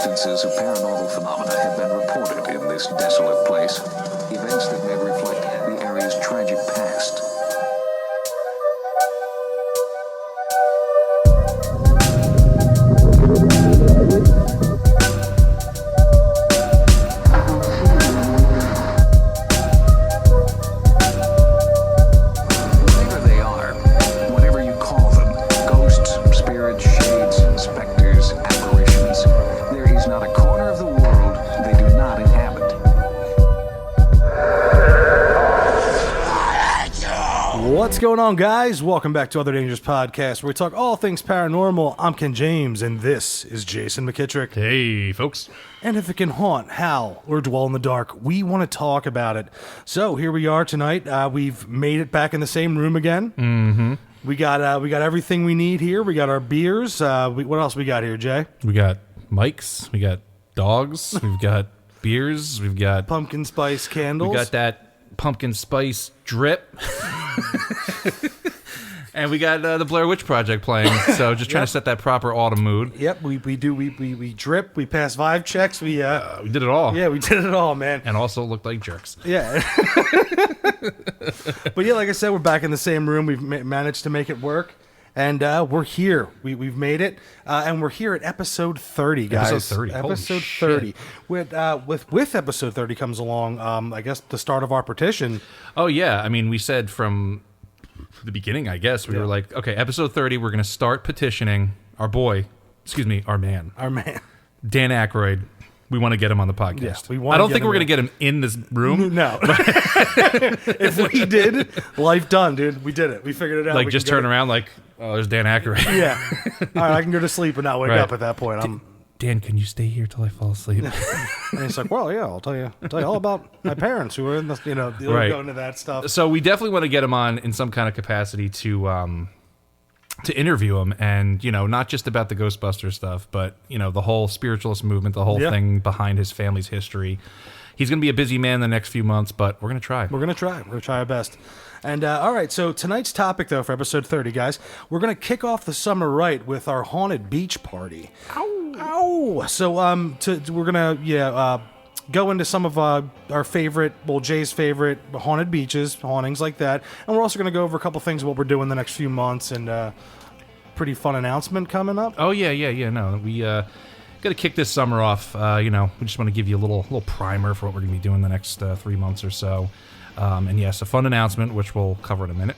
instances of paranormal phenomena have been reported in this desolate place. Events that may reflect the area's tragic past. What's going on, guys? Welcome back to Other Dangerous Podcast, where we talk all things paranormal. I'm Ken James, and this is Jason McKittrick. Hey, folks. And if it can haunt, howl, or dwell in the dark, we want to talk about it. So here we are tonight. We've made it back in the same room again. Mm-hmm. We got everything we need here. We got our beers. What else we got here, Jay? We got mics. We got dogs. We've got beers. We've got pumpkin spice candles. We got that pumpkin spice drip. And we got the Blair Witch Project playing, so just trying to set that proper autumn mood. Yep, we drip, we pass vibe checks, we did it all. Yeah, we did it all, man. And also looked like jerks. Yeah. But yeah, like I said, we're back in the same room. We've managed to make it work, and we're here. We've made it, and we're here at episode 30, guys. Episode 30. Episode 30. With episode 30 comes along, I guess, the start of our petition. Oh yeah, I mean, we said from the beginning, I guess, we were like, okay, episode 30, we're going to start petitioning our man, Dan Aykroyd. We want to get him on the podcast. Yeah, I don't think we're going to get him in this room. No. If we did, life done, dude. We did it. We figured it out. Like, just turn around like, oh, there's Dan Aykroyd. Yeah. All right, I can go to sleep and not wake up at that point. Dan, can you stay here till I fall asleep? And he's like, well, yeah, I'll tell you all about my parents who were in this, go into that stuff. So we definitely want to get him on in some kind of capacity to interview him, and, not just about the Ghostbusters stuff, but, the whole spiritualist movement, the whole thing behind his family's history. He's going to be a busy man the next few months, but we're going to try. We're going to try our best. And, all right, so tonight's topic, though, for episode 30, guys, we're going to kick off the summer right with our haunted beach party. Ow! So, we're going to, go into some of our favorite, Jay's favorite haunted beaches, hauntings like that. And we're also going to go over a couple things of what we're doing the next few months, and pretty fun announcement coming up. Oh, yeah. No, we got to kick this summer off. We just want to give you a little primer for what we're going to be doing the next 3 months or so. And yes, a fun announcement, which we'll cover in a minute.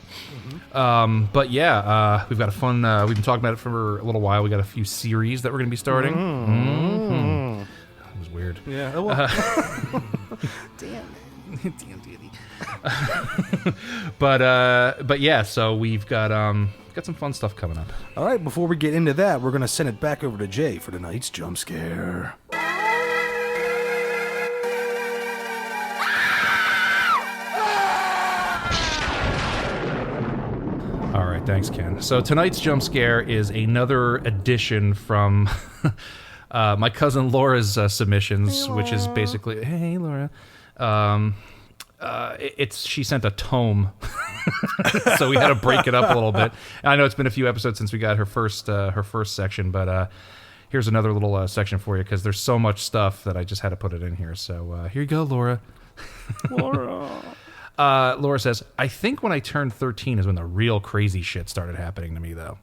Mm-hmm. But yeah, we've got a fun, we've been talking about it for a little while. We got a few series that we're going to be starting. Mm-hmm. That was weird. Yeah. Damn, Danny. But yeah, so we've got some fun stuff coming up. All right, before we get into that, we're going to send it back over to Jay for tonight's jump scare. All right, thanks, Ken. So tonight's jump scare is another addition from my cousin Laura's submissions, which is basically, hey, Laura. She sent a tome, so we had to break it up a little bit. I know it's been a few episodes since we got her first section, but here's another little section for you because there's so much stuff that I just had to put it in here. So here you go, Laura. Laura says, I think when I turned 13 is when the real crazy shit started happening to me, though.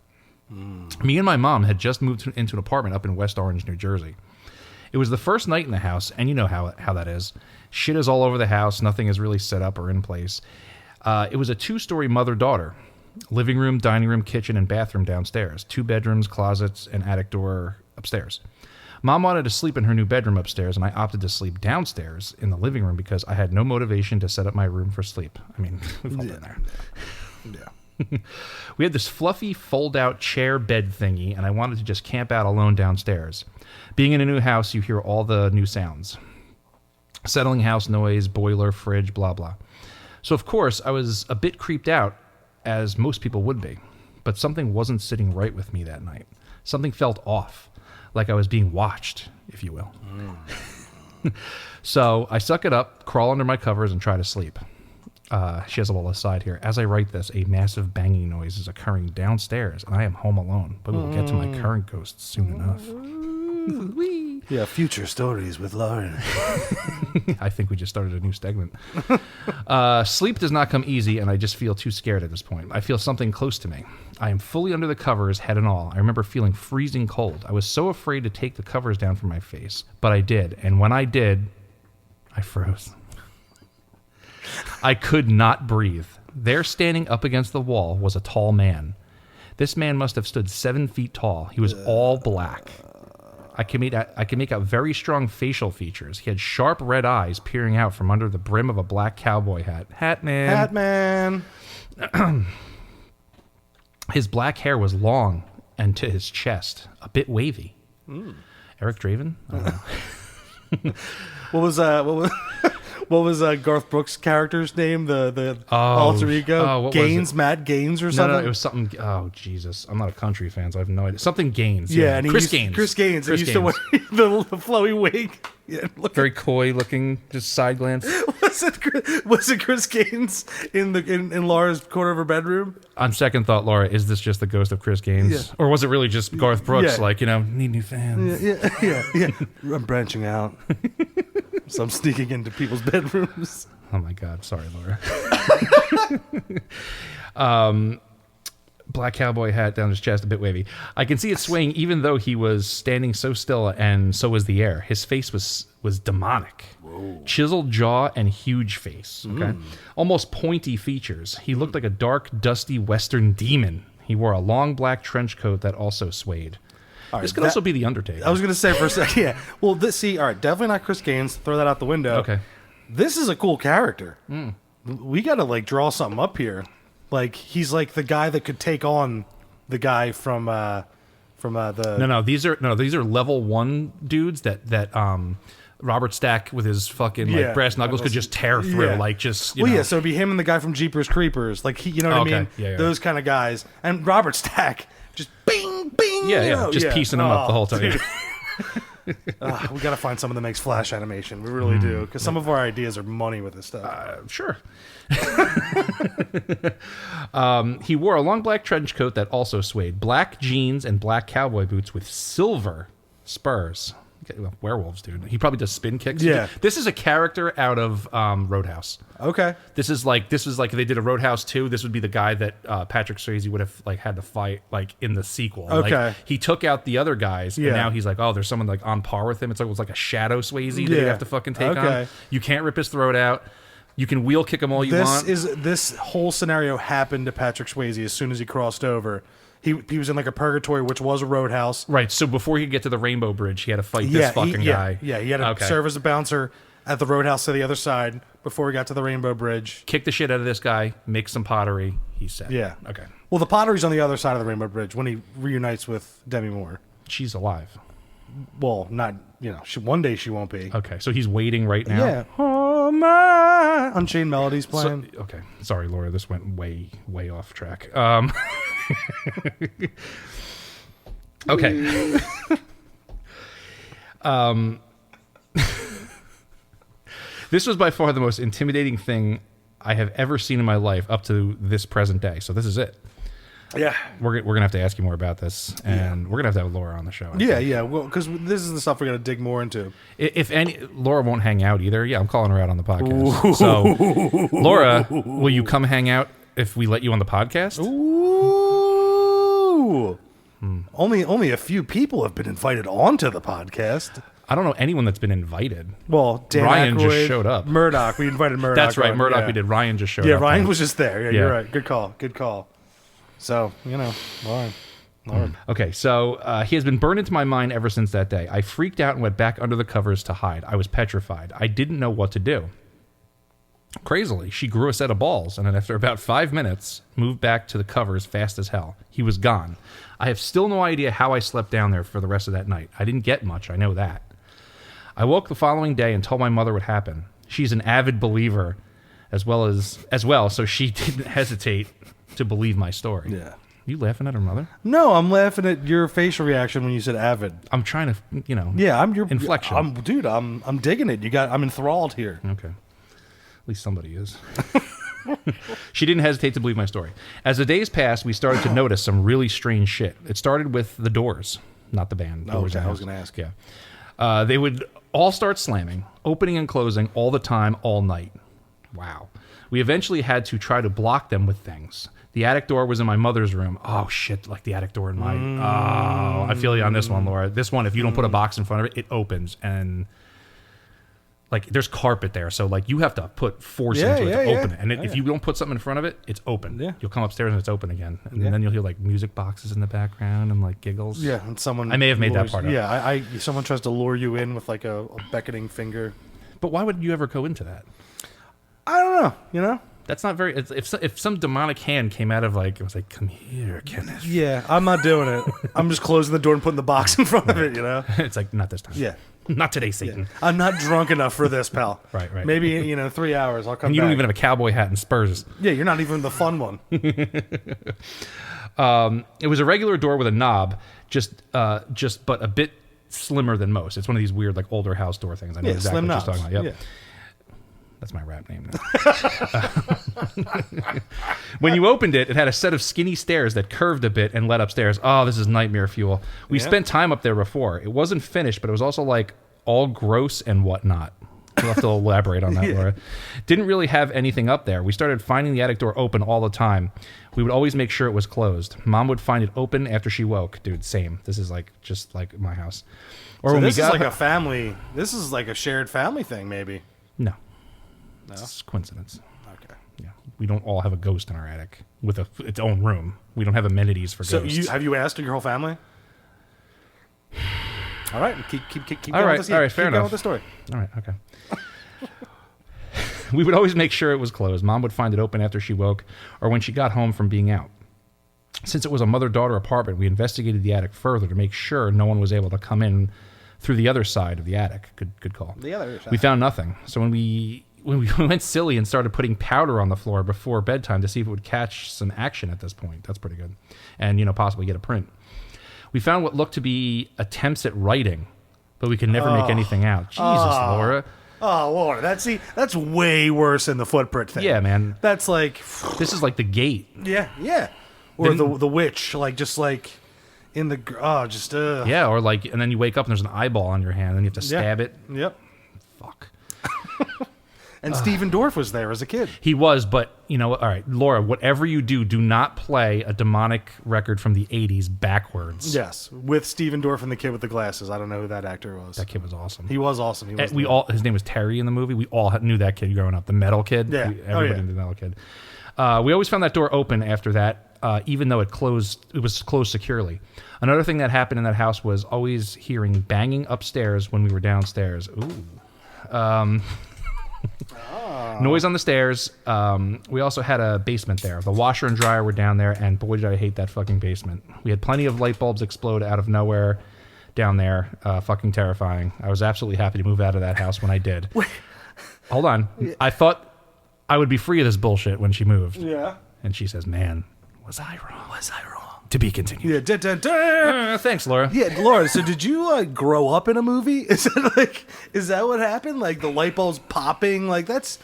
Me and my mom had just moved into an apartment up in West Orange, New Jersey. It was the first night in the house, and you know how that is. Shit is all over the house. Nothing is really set up or in place. It was a 2-story mother-daughter. Living room, dining room, kitchen, and bathroom downstairs. 2 bedrooms, closets, and attic door upstairs. Mom wanted to sleep in her new bedroom upstairs, and I opted to sleep downstairs in the living room because I had no motivation to set up my room for sleep. I mean, we've all been there. Yeah. We had this fluffy fold-out chair bed thingy, and I wanted to just camp out alone downstairs. Being in a new house, you hear all the new sounds. Settling house noise, boiler, fridge, blah, blah. So, of course, I was a bit creeped out, as most people would be. But something wasn't sitting right with me that night. Something felt off. Like I was being watched, if you will. So I suck it up, crawl under my covers, and try to sleep. She has a little aside here. As I write this, a massive banging noise is occurring downstairs, and I am home alone. But we will get to my current ghosts soon enough. Yeah, future stories with Lauren. I think we just started a new segment. Sleep does not come easy, and I just feel too scared at this point. I feel something close to me. I am fully under the covers, head and all. I remember feeling freezing cold. I was so afraid to take the covers down from my face, but I did. And when I did, I froze. I could not breathe. There, standing up against the wall, was a tall man. This man must have stood 7 feet tall. He was all black. I can make out very strong facial features. He had sharp red eyes peering out from under the brim of a black cowboy hat. Hat man. His black hair was long and to his chest, a bit wavy. Eric Draven? I don't know. What was Garth Brooks' character's name? The alter ego? Gaines, Matt Gaines or something? No, it was something. Oh, Jesus. I'm not a country fan, so I have no idea. Something Gaines. Yeah, and Chris Gaines. Chris Gaines. He used to wear the flowy wig. Yeah, very coy looking, just side glance. Was it Chris Gaines in Laura's corner of her bedroom? On second thought, Laura, is this just the ghost of Chris Gaines? Yeah. Or was it really just Garth Brooks, Yeah. Need new fans? Yeah. I'm branching out. So I'm sneaking into people's bedrooms. Oh my God. Sorry, Laura. Black cowboy hat down his chest, a bit wavy. I can see it swaying even though he was standing so still, and so was the air. His face was demonic. Whoa. Chiseled jaw and huge face. Okay. Almost pointy features. He looked like a dark, dusty western demon. He wore a long black trench coat that also swayed. This could also be The Undertaker. I was going to say for a second, yeah. Well, all right, definitely not Chris Gaines. Throw that out the window. Okay. This is a cool character. We got to draw something up here. He's the guy that could take on the guy from the. No. These are level 1 dudes that Robert Stack with his fucking brass knuckles could just tear through. Yeah. So it'd be him and the guy from Jeepers Creepers. You know what I mean? Yeah. Those kind of guys. And Robert Stack just bing, bing. Yeah. Just piecing them up the whole time. We got to find someone that makes Flash animation. We really do. Because some of our ideas are money with this stuff. Sure. He wore a long black trench coat that also swayed, black jeans and black cowboy boots with silver spurs. Werewolves, dude. He probably does spin kicks. Yeah. This is a character out of Roadhouse. Okay. This is like if they did a Roadhouse 2, this would be the guy that Patrick Swayze would have had to fight in the sequel. Okay. He took out the other guys, and now he's there's someone on par with him. It was like a shadow Swayze that you have to fucking take on. You can't rip his throat out. You can wheel kick him all you want. This whole scenario happened to Patrick Swayze as soon as he crossed over. He was in a purgatory, which was a roadhouse. Right. So before he could get to the Rainbow Bridge, he had to fight this fucking guy. Yeah, he had to serve as a bouncer at the roadhouse to the other side before he got to the Rainbow Bridge. Kick the shit out of this guy, make some pottery. He's set. Yeah. Okay. Well, the pottery's on the other side of the Rainbow Bridge when he reunites with Demi Moore. She's alive. Well, not, one day she won't be. Okay. So he's waiting right now? Yeah. Oh, my. Unchained Melodies playing. Okay. Sorry, Laura. This went way, way off track. Okay. This was by far the most intimidating thing I have ever seen in my life up to this present day. So this is it. Yeah. We're going to have to ask you more about this, and we're going to have Laura on the show. Yeah. Well, because this is the stuff we're going to dig more into. If Laura won't hang out either, I'm calling her out on the podcast. Ooh. So, Laura, will you come hang out if we let you on the podcast? Ooh. Only a few people have been invited onto the podcast. I don't know anyone that's been invited. Well, Dan Ryan Aykroyd, just showed up. Murdoch. We invited Murdoch. That's right. on. Murdoch we did. Ryan just showed up. Yeah, Ryan was just there. Yeah, you're right. Good call. So, Lord. Okay, so he has been burned into my mind ever since that day. I freaked out and went back under the covers to hide. I was petrified. I didn't know what to do. Crazily, she grew a set of balls, and then after about 5 minutes, moved back to the covers fast as hell. He was gone. I have still no idea how I slept down there for the rest of that night. I didn't get much, I know that. I woke the following day and told my mother what happened. She's an avid believer as well, so she didn't hesitate to believe my story. Yeah. You laughing at her mother? No, I'm laughing at your facial reaction when you said avid. I'm trying to, Yeah, I'm your inflection. I'm digging it. I'm enthralled here. Okay. At least somebody is. She didn't hesitate to believe my story. As the days passed, we started to notice some really strange shit. It started with the Doors, not the band. Doors okay, I was going to ask. Yeah. They would all start slamming, opening and closing all the time, all night. Wow. We eventually had to try to block them with things. The attic door was in my mother's room. Oh, shit, like the attic door in my... Oh, I feel you on this one, Laura. This one, if you don't put a box in front of it, it opens. And, like, there's carpet there. So, like, you have to put force into it to open it. And if you don't put something in front of it, it's open. Yeah. You'll come upstairs and it's open again. And then you'll hear, like, music boxes in the background and, like, giggles. Yeah, and someone... I may have made that part up. Yeah, someone tries to lure you in with, like, a beckoning finger. But why would you ever go into that? I don't know, you know? That's not very... If some demonic hand came out of, like... It was like, come here, Kenneth. Yeah, I'm not doing it. I'm just closing the door and putting the box in front of it, you know? It's like, not this time. Yeah. Not today, Satan. Yeah. I'm not drunk enough for this, pal. Right. Maybe, 3 hours, I'll come And you back. don't even have a cowboy hat and spurs. Yeah, you're not even the fun one. It was a regular door with a knob, just but a bit slimmer than most. It's one of these weird, like, older house door things. I know exactly slim what knobs. you're talking about. Yep. Yeah. That's my rap name now. When you opened it, it had a set of skinny stairs that curved a bit and led upstairs. Oh, this is nightmare fuel. We spent time up there before. It wasn't finished, but it was also, like, all gross and whatnot. You'll have to elaborate on that, Laura. Didn't really have anything up there. We started finding the attic door open all the time. We would always make sure it was closed. Mom would find it open after she woke. Dude, same. This is like just like my house. Or So when this we is got like a family... This is like a shared family thing, maybe. No. It's coincidence. Okay. Yeah, we don't all have a ghost in our attic with its own room. We don't have amenities for ghosts. So have you asked your whole family? All right, keep All going right, with this. all right, keep fair going enough. with the story. All right, okay. We would always make sure it was closed. Mom would find it open after she woke or when she got home from being out. Since it was a mother-daughter apartment, we investigated the attic further to make sure no one was able to come in through the other side of the attic. Good call. The other side. We found nothing. So when we went silly and started putting powder on the floor before bedtime to see if it would catch some action at this point. That's pretty good. And, possibly get a print. We found what looked to be attempts at writing, but we could never make anything out. Jesus, Laura. Oh, Lord, that's way worse than the footprint thing. Yeah, man. That's like... This is like the gate. Yeah. Or the witch, like, just like... In the... Oh, just... Yeah, or like... And then you wake up and there's an eyeball on your hand and you have to stab it. Yep. Fuck. And Steven Dorff was there as a kid. He was, but, all right, Laura, whatever you do not play a demonic record from the 80s backwards. Yes, with Steven Dorff and the kid with the glasses. I don't know who that actor was. That kid was awesome. He was awesome. He was his name was Terry in the movie. We all knew that kid growing up. The metal kid. Yeah. Everybody knew the metal kid. We always found that door open after that, even though it was closed securely. Another thing that happened in that house was always hearing banging upstairs when we were downstairs. Ooh. Noise on the stairs. We also had a basement there. The washer and dryer were down there, and boy, did I hate that fucking basement. We had plenty of light bulbs explode out of nowhere down there. Fucking terrifying. I was absolutely happy to move out of that house when I did. Hold on. I thought I would be free of this bullshit when she moved. Yeah. And she says, man, was I wrong? To be continued. Yeah. Dun, dun, dun. Thanks, Laura. Yeah, Laura. So did you grow up in a movie? Is that what happened? Like the light bulbs popping? Like that's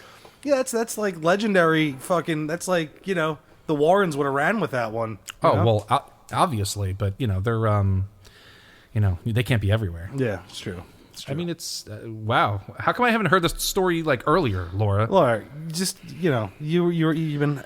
like legendary. Fucking. That's like the Warrens would have ran with that one. Well, obviously, but they're they can't be everywhere. Yeah, it's true. I mean, it's wow. How come I haven't heard this story like earlier, Laura? Laura, just you've been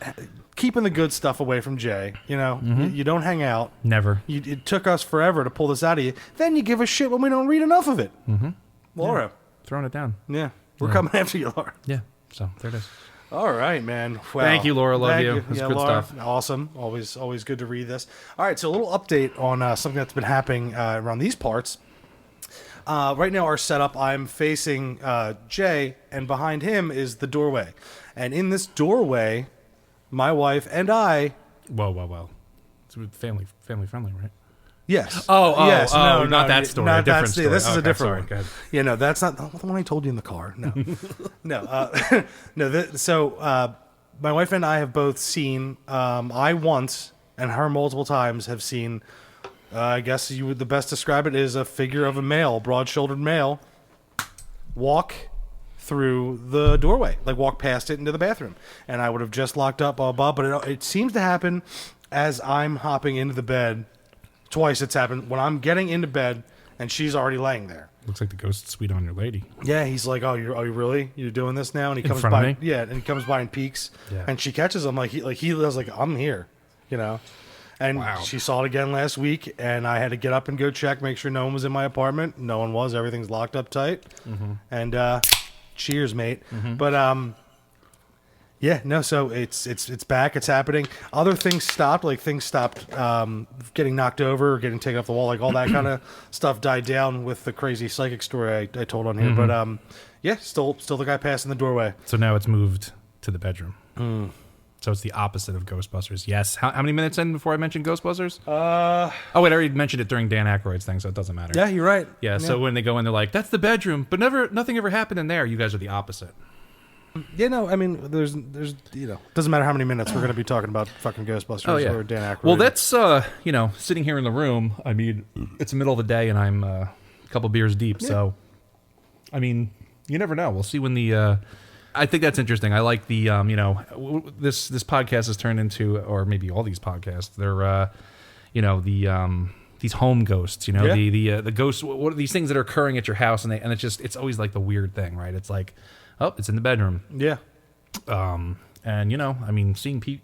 keeping the good stuff away from Jay. You don't hang out. Never. It took us forever to pull this out of you. Then you give a shit when we don't read enough of it. Mm-hmm. Laura, throwing it down. Yeah, we're coming after you, Laura. Yeah. So there it is. All right, man. Wow. Thank you, Laura. Love you. It's good Laura, stuff. Awesome. Always good to read this. All right, so a little update on something that's been happening around these parts. Right now, our setup, I'm facing Jay, and behind him is the doorway. And in this doorway, my wife and I... Whoa. It's family friendly, right? Yes. Yes. No, not that story. A different story. This is Okay, a different sorry, one. go ahead. Yeah, no, that's not the one I told you in the car. No. No. So my wife and I have both seen, I once, and her multiple times, have seen... I guess you would the best describe it as a figure of a male, broad-shouldered male, walk through the doorway, like walk past it into the bathroom. And I would have just locked up, but it seems to happen as I'm hopping into the bed. Twice it's happened when I'm getting into bed and she's already laying there. Looks like the ghost sweet on your lady. Yeah, he's like, "Oh, you really? You're doing this now?" And he In comes front of by. me? Yeah, and he comes by and peeks, Yeah. and she catches him he was like, "I'm here," you know. And Wow. she saw it again last week, and I had to get up and go check, make sure no one was in my apartment. No one was. Everything's locked up tight. Mm-hmm. And cheers, mate. But yeah, no. So it's back. It's happening. Other things stopped. Like things stopped getting knocked over, getting taken off the wall. Like all that kind of stuff died down with the crazy psychic story I told on here. Mm-hmm. But yeah, still the guy passing the doorway. So now it's moved to the bedroom. So it's the opposite of Ghostbusters. Yes. How many minutes in before I mentioned Ghostbusters? Oh, wait, I already mentioned it during Dan Aykroyd's thing, so it doesn't matter. Yeah, you're right. Yeah, so when they go in, they're like, that's the bedroom, but nothing ever happened in there. You guys are the opposite. Yeah, no, I mean, there's doesn't matter how many minutes we're going to be talking about fucking Ghostbusters or Dan Aykroyd. Well, that's, sitting here in the room, I mean, it's the middle of the day and I'm a couple beers deep, so, I mean, you never know. We'll see when the... I think that's interesting. I like the, this podcast has turned into, or maybe all these podcasts, they're, these home ghosts, the ghosts, what are these things that are occurring at your house, and it's always like the weird thing, right? It's like, oh, it's in the bedroom. Yeah. And, seeing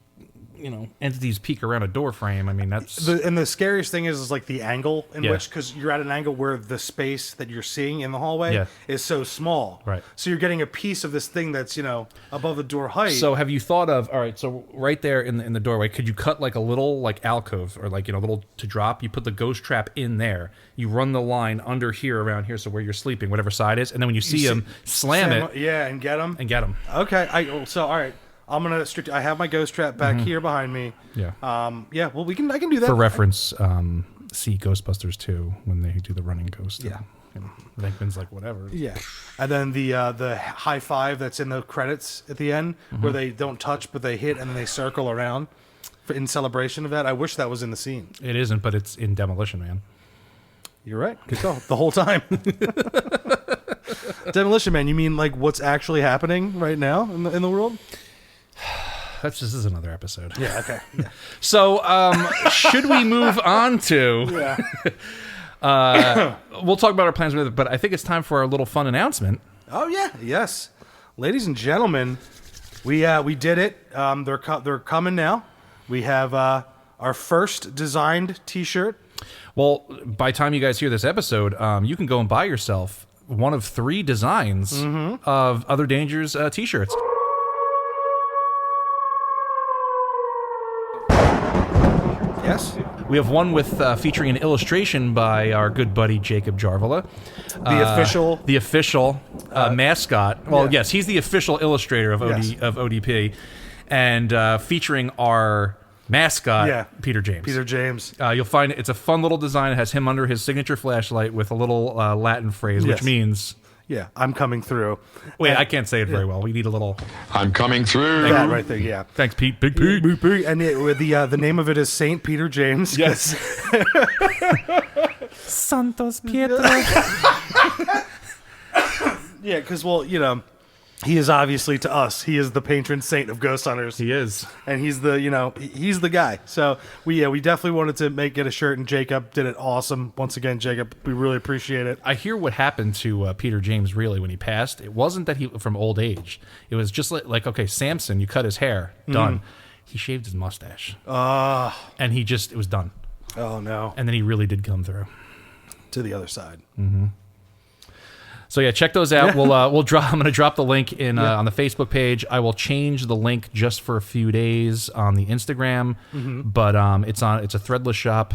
entities peek around a door frame, I mean, that's... The scariest thing is like the angle in Yeah. which, because you're at an angle where the space that you're seeing in the hallway Yeah. is so small. Right. So you're getting a piece of this thing that's, above the door height. So have you thought of, all right, so right there in the doorway, could you cut like a little like alcove or like, little to drop? You put the ghost trap in there. You run the line under here, around here, so where you're sleeping, whatever side is, and then when you see him, slam it Yeah, and get them. and get him. Okay. All right. I'm going to I have my ghost trap back here behind me. Yeah. Yeah, well, I can do that. For reference, see Ghostbusters 2 when they do the running ghost. Yeah. Venkman's like, whatever. Yeah, and then the high five that's in the credits at the end, where they don't touch but they hit and then they circle around in celebration of that. I wish that was in the scene. It isn't, but it's in Demolition Man. You're right. Good call. The whole time. Demolition Man. You mean like what's actually happening right now in the world? This is another episode. Yeah. Okay. Yeah. So, should we move on to... Yeah. We'll talk about our plans with it, but I think it's time for our little fun announcement. Oh yeah. Yes, ladies and gentlemen, we did it. They're coming now. We have our first designed T-shirt. Well, by the time you guys hear this episode, you can go and buy yourself one of 3 designs of Other Dangers T-shirts. Yes. We have one with featuring an illustration by our good buddy Jacob Jarvala. The official mascot. Well, yeah. yes, he's the official illustrator of Yes. of ODP, and featuring our mascot, Peter James. Peter James. You'll find it's a fun little design. It has him under his signature flashlight with a little Latin phrase, Yes. which means... Yeah, I'm coming through. Wait, I can't say it very well. We need a little... I'm coming through. That right there. Yeah. Thanks, Pete. Big Pete. And the name of it is Saint Peter James. Yes. Santos Pietro. Yeah, because he is obviously to us. He is the patron saint of ghost hunters. He is. And he's the guy. So we definitely wanted to get a shirt, and Jacob did it awesome. Once again, Jacob, we really appreciate it. I hear what happened to Peter James really when he passed. It wasn't that he from old age. It was just like okay, Samson, you cut his hair, done. He shaved his mustache. And it was done. Oh no. And then he really did come through. To the other side. So yeah, check those out. We'll drop. I'm going to drop the link in on the Facebook page. I will change the link just for a few days on the Instagram, but it's a threadless shop.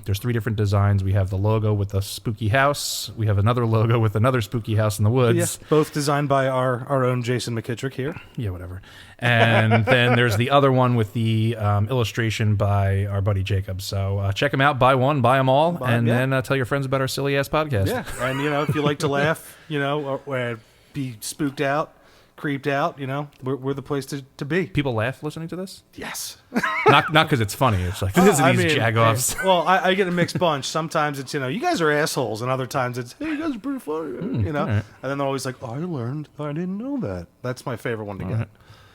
There's 3 different designs. We have the logo with the spooky house. We have another logo with another spooky house in the woods. Yeah, both designed by our own Jason McKittrick here. Yeah, whatever. And then there's the other one with the illustration by our buddy Jacob. So check them out. Buy one, buy them all, then tell your friends about our silly ass podcast. Yeah, and if you like to laugh, or be spooked out, creeped out, we're the place to be. People laugh listening to this? Yes. Not because it's funny. It's like, these jagoffs. Well, I get a mixed bunch. Sometimes it's, you guys are assholes, and other times it's, hey, you guys are pretty funny, all right. And then they're always like, I didn't know that. That's my favorite one to get.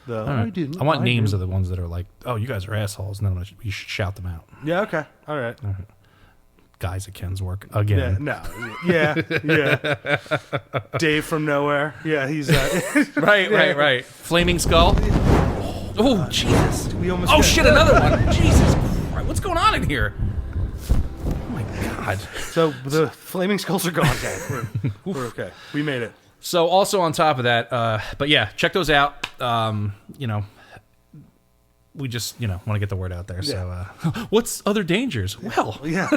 Right. I didn't. I want names of the ones that are like, oh, you guys are assholes, and then you should shout them out. Yeah, okay. All right. guys at Ken's work again. Yeah. Dave from nowhere. Yeah, he's Right. Flaming Skull. Oh, Jesus. We almost Oh, got- shit, another one. Jesus Christ. What's going on in here? Oh, my God. So the flaming skulls are gone, guys. We're okay. We made it. So also on top of that, but yeah, check those out. We just, want to get the word out there. So what's Other Dangers? Well, Yeah.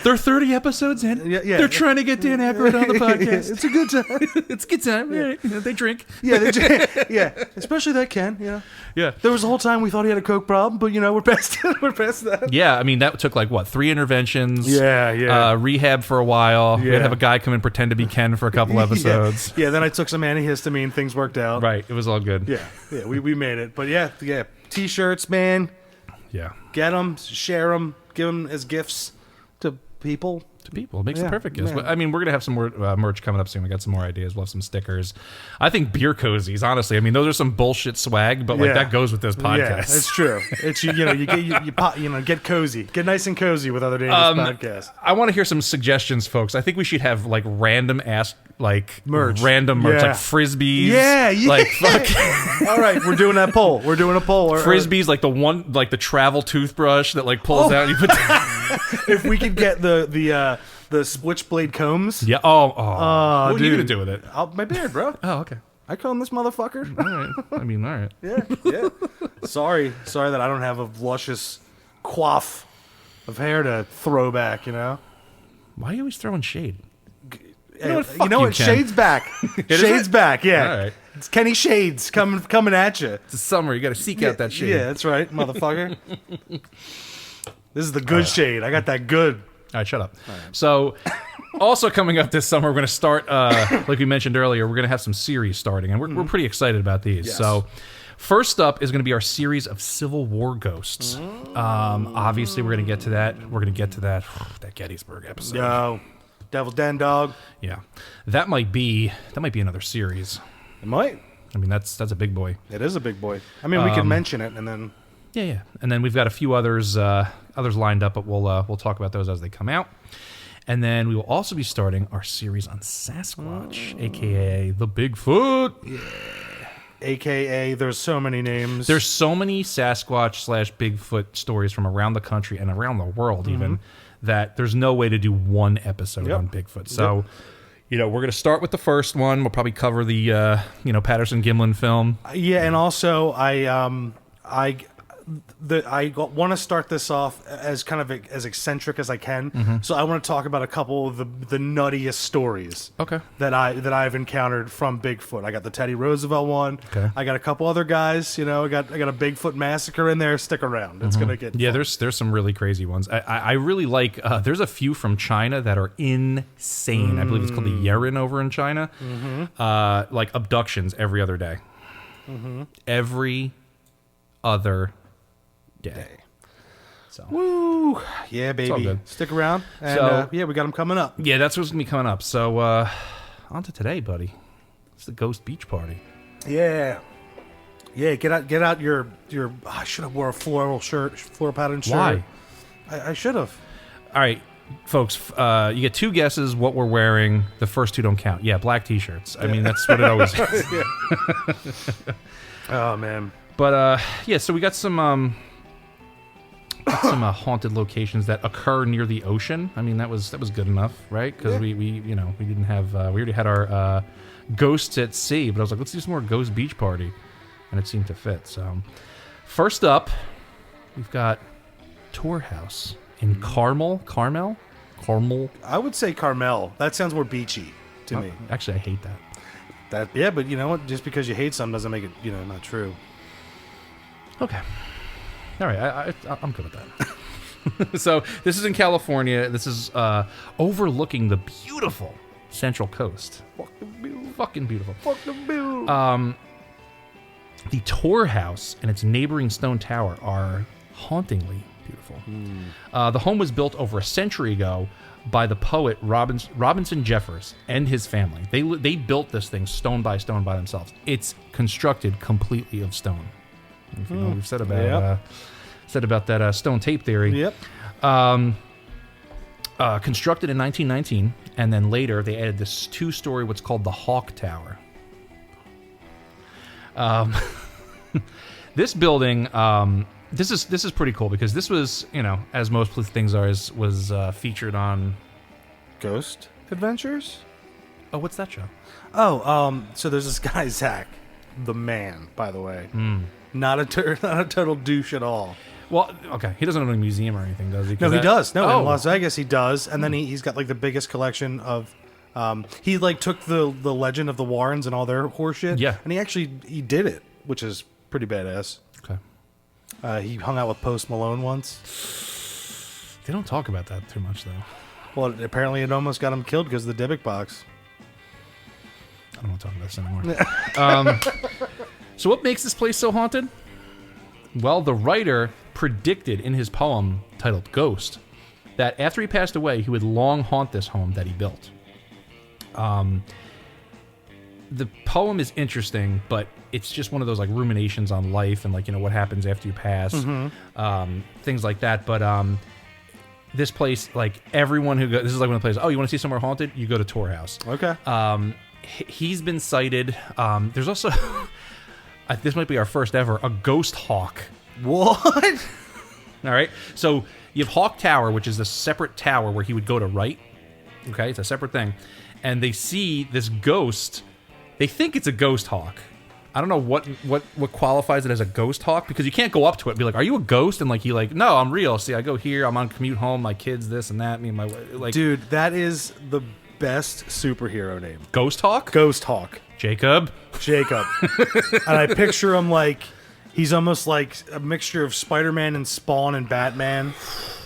they're 30 episodes in. Yeah. They're trying to get Dan Aykroyd on the podcast. It's a good time. It's a good time. Yeah. They drink. Yeah. Especially that Ken, Yeah. There was a whole time we thought he had a coke problem, but we're past it. We're past that. Yeah, I mean, that took 3 interventions. Yeah. Rehab for a while. We had to Yeah. have a guy come and pretend to be Ken for a couple episodes. Yeah, then I took some antihistamine. Things worked out. Right, it was all good. Yeah. We made it. But yeah. T-shirts, man. Yeah. Get them, share them, give them as gifts to people. To people. It makes the Yeah, perfect gift. man. I mean, we're going to have some more merch coming up soon. We got some more ideas. We'll have some stickers. I think beer cozies, honestly. I mean, those are some bullshit swag, but Yeah. that goes with this podcast. Yeah, it's true. It's get cozy, get nice and cozy with Other Dangerous Podcast. I want to hear some suggestions, folks. I think we should have random ass Merch. random merch, Yeah. like frisbees. Yeah. Fuck. All right, we're doing that poll. We're doing a poll. Frisbees, the travel toothbrush that pulls out and you put. If we could get the switchblade combs. Yeah. Oh. What are you dude. gonna do with it? My beard, bro. Oh, okay. I comb this motherfucker. All right. I mean, all right. Yeah. Sorry that I don't have a luscious coif of hair to throw back. Why are you always throwing shade? Hey, what? Fuck you know you, what? Ken. Shade's back. is Shade's it? back. Yeah. All right. It's Kenny Shades coming at you. It's the summer. You got to seek out that shade. Yeah, that's right, motherfucker. This is the good shade. I got that good. All right, shut up. So, also coming up this summer, we're going to start, like we mentioned earlier, we're going to have some series starting, and we're pretty excited about these. Yes. So, first up is going to be our series of Civil War ghosts. Obviously, we're going to get to that. We're going to get to that Gettysburg episode. Yo, Devil's Den, dog. Yeah, that might be another series. It might. I mean, that's a big boy. It is a big boy. I mean, we can mention it and then. Yeah. And then we've got a few others lined up, but we'll talk about those as they come out. And then we will also be starting our series on Sasquatch, aka the Bigfoot. Yeah. AKA, there's so many names. There's so many Sasquatch / Bigfoot stories from around the country and around the world even that there's no way to do one episode on Bigfoot. So, we're going to start with the first one. We'll probably cover the, Patterson Gimlin film. Yeah, and also I want to start this off as kind of as eccentric as I can. So I want to talk about a couple of the nuttiest stories. Okay. That I've encountered from Bigfoot. I got the Teddy Roosevelt one. Okay. I got a couple other guys. I got a Bigfoot massacre in there. Stick around. It's gonna get fun. There's some really crazy ones. I really like. There's a few from China that are insane. I believe it's called the Yeren over in China. Like abductions every other day. Every other day. So Woo! Yeah, baby. good. Stick around. And So- we got them coming up. yeah, that's what's gonna be coming up. So on to today, buddy. It's the Ghost Beach Party. Yeah. Yeah, get out your I should have wore a floral pattern shirt. Why? I should have. All right, folks. You get 2 guesses what we're wearing. The first 2 don't count. Yeah, black t-shirts. I mean, that's what it always is. Oh man. But so we got some haunted locations that occur near the ocean. I mean, that was good enough, right? Because we didn't have we already had our ghosts at sea, but I was like, let's do some more Ghost Beach Party, and it seemed to fit. So first up, we've got Tour House in Carmel. I would say Carmel. That sounds more beachy to me. Actually, I hate that. Yeah, but you know what? Just because you hate something doesn't make it not true. Okay. All right, I'm good with that. So this is in California. This is overlooking the beautiful Central Coast. Fucking beautiful. The Tour House and its neighboring stone tower are hauntingly beautiful. The home was built over a century ago by the poet Robinson Jeffers and his family. They built this thing stone by stone by themselves. It's constructed completely of stone. If you know what we've said about that stone tape theory. Yep. Constructed in 1919, and then later they added this 2-story, what's called the Hawk Tower. This building, this is pretty cool because this was, as most things are, was featured on. Ghost Adventures? Oh, what's that show? Oh, so there's this guy, Zach, the man, by the way. Not a total douche at all. Well, okay, he doesn't own a museum or anything, does he? No, he does. No, Oh. in Las Vegas he does, and then he's got like the biggest collection of. He like took the legend of the Warrens and all their horseshit. Yeah. And he did it, which is pretty badass. Okay. He hung out with Post Malone once. They don't talk about that too much, though. Well, apparently it almost got him killed because of the Dybbuk box. I don't want to talk about this anymore. So what makes this place so haunted? Well, the writer predicted in his poem titled Ghost that after he passed away, he would long haunt this home that he built. The poem is interesting, but it's just one of those like ruminations on life and like, what happens after you pass, things like that. But this place, like everyone who goes, this is like one of the places, oh, you want to see somewhere haunted? You go to Tor House. Okay. He's been cited. There's also, this might be our first ever, a ghost hawk. What? All right. So you have Hawk Tower, which is a separate tower where he would go to write. Okay. It's a separate thing. And they see this ghost. They think it's a ghost hawk. I don't know what qualifies it as a ghost hawk because you can't go up to it and be like, are you a ghost? And like, no, I'm real. See, I go here. I'm on commute home. My kids, this and that. Me and my like. Dude, that is the best superhero name. Ghost hawk? Ghost Hawk. Jacob. And I picture him like he's almost like a mixture of Spider-Man and Spawn and Batman,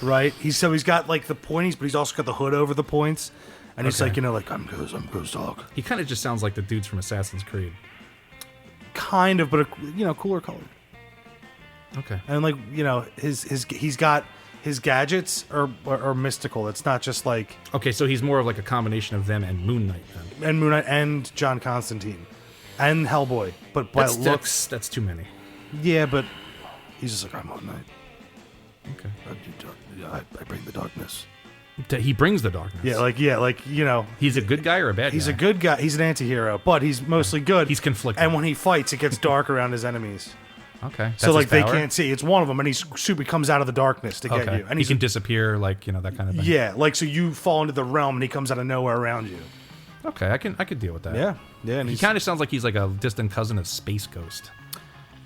right? He's got like the pointies, but he's also got the hood over the points, and he's Okay. like I'm Ghost Hawk. He kind of just sounds like the dudes from Assassin's Creed. Kind of, but cooler colored. Okay. And like he's got his gadgets are mystical. It's not just like Okay, so he's more of like a combination of them and Moon Knight then. and Moon Knight and John Constantine and Hellboy, but by looks, That's too many. yeah, but he's just like I'm Moon Knight. Okay. I bring the darkness. He brings the darkness. Yeah, He's a good guy or a bad guy? he's a good guy. He's an anti-hero, but he's mostly good. He's conflicted. And when he fights, it gets dark around his enemies. Okay. That's So like his they power? can't see. It's one of them, and he comes out of the darkness to get Okay. you. And he he's can disappear, like, that kind of thing. yeah, like so you fall into the realm, and he comes out of nowhere around you. Okay, I could deal with that. Yeah, and He kind of sounds like he's like a distant cousin of Space Ghost.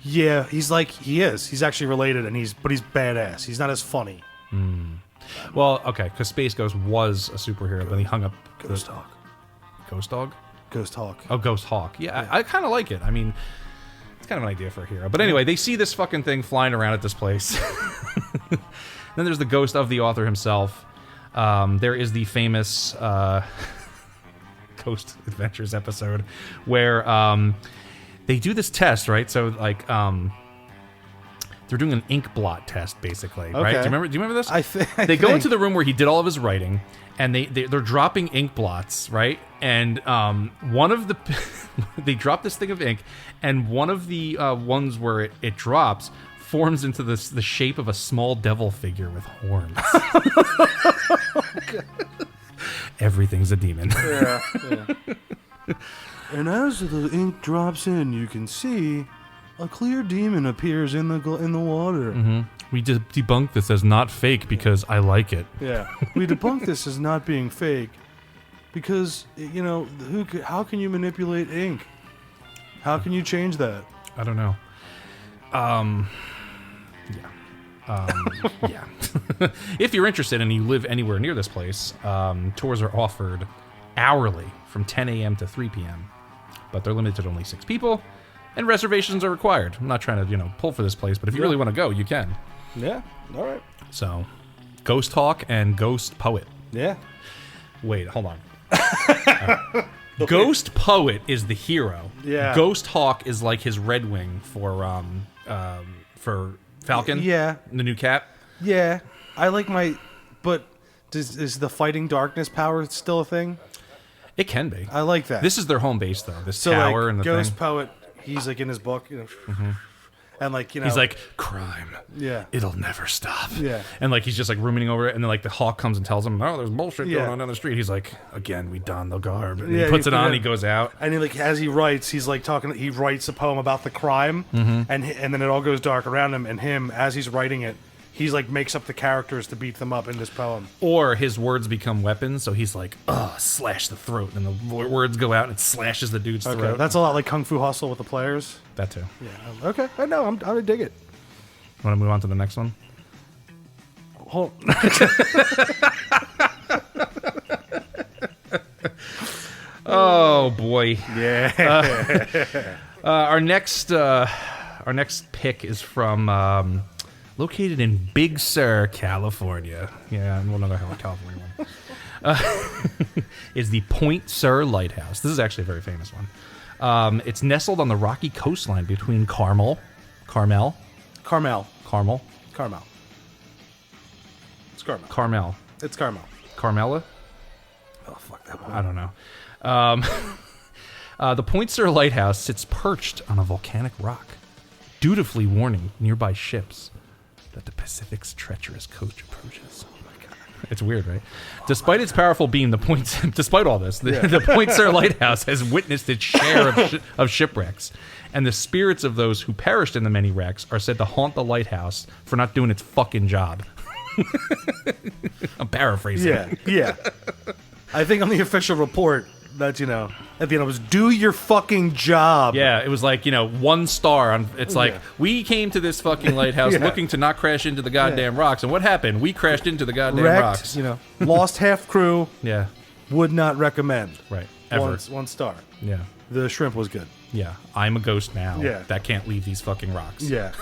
yeah, he is. He's actually related, but he's badass. He's not as funny. Well, okay, because Space Ghost was a superhero, but he hung up Ghost Hawk. Ghost Dog? Ghost Hawk. Oh, Ghost Hawk. Yeah, I kind of like it. I mean, it's kind of an idea for a hero. But anyway, they see this fucking thing flying around at this place. Then there's the ghost of the author himself. There is the famous Ghost Adventures episode where they do this test, right? So, like, they're doing an ink blot test, basically, right? Okay. Do you remember this? think. They go into the room where he did all of his writing, and they're dropping ink blots, right? And one of the they drop this thing of ink, and one of the ones where it drops forms into the shape of a small devil figure with horns. Everything's a demon. Yeah. And as the ink drops in, you can see a clear demon appears in the water. Mm-hmm. We just debunk this as not fake because I like it. Yeah, we debunk this as not being fake because how can you manipulate ink? How can you change that? I don't know. Yeah. If you're interested and you live anywhere near this place, tours are offered hourly from 10 a.m. to 3 p.m. But they're limited to only 6 people, and reservations are required. I'm not trying to, pull for this place, but if you really want to go, you can. Yeah, all right. So, Ghost Hawk and Ghost Poet. Yeah. Wait, hold on. Ghost Poet is the hero. Yeah. Ghost Hawk is like his Red Wing for Falcon. Yeah. The new cap. Yeah, I like but is the fighting darkness power still a thing? It can be. I like that. This is their home base, though. This so tower like and the Ghost thing. Poet, he's like in his book, And like, you know, He's like, crime. Yeah. It'll never stop. Yeah. And like he's just like ruminating over it, and then like the hawk comes and tells him, "Oh, there's bullshit Yeah. going on down the street." He's like, "Again, we don the garb." And Yeah, he puts it on, yeah. he goes out. and he like as he writes, he's like talking. He writes a poem about the crime, and then it all goes dark around him. And him, as he's writing it, he's like makes up the characters to beat them up in this poem. Or his words become weapons, so he's like, slash the throat, and the words go out and it slashes the dude's Okay, throat. that's a lot like Kung Fu Hustle with the players. That too. Yeah. Okay. I know. I'm I dig it. Want to move on to the next one? Hold. Oh boy. Yeah. Our next pick is from located in Big Sur, California. Yeah, another California one. Is the Point Sur Lighthouse. This is actually a very famous one. It's nestled on the rocky coastline between Carmel. Carmel. It's Carmel. It's Carmel. Carmela? Oh fuck that one. I don't know. The Point Sur Lighthouse sits perched on a volcanic rock, dutifully warning nearby ships that the Pacific's treacherous coast approaches. Oh my god. It's weird, right? Despite its powerful beam, despite all this, the Point Sur Lighthouse has witnessed its share of shipwrecks, and the spirits of those who perished in the many wrecks are said to haunt the lighthouse for not doing its fucking job. I'm paraphrasing. Yeah. I think on the official report that, you know, at the end it was do your fucking job. Yeah, it was like, 1 star on. It's like we came to this fucking lighthouse Yeah. looking to not crash into the goddamn rocks, and what happened? We crashed into the goddamn Wrecked, rocks. Lost half crew. Yeah, Would not recommend. right. Ever. One star. Yeah, The shrimp was good. yeah. I'm a ghost now. Yeah. that can't leave these fucking rocks. Yeah.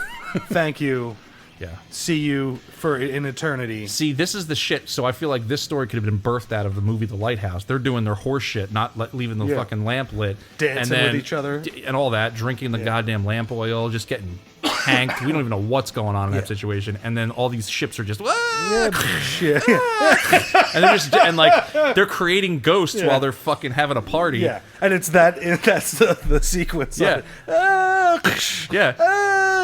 Thank you. yeah. See you for in eternity. See, this is the shit. So I feel like this story could have been birthed out of the movie The Lighthouse. They're doing their horse shit, not leaving the Yeah. fucking lamp lit, Dancing and then, with each other. and all that, drinking the goddamn lamp oil, just getting hanked. We don't even know what's going on in that situation. And then all these ships are just, Shit. and they're creating ghosts while they're fucking having a party. Yeah. And it's that's the sequence. Yeah. Of it. Yeah.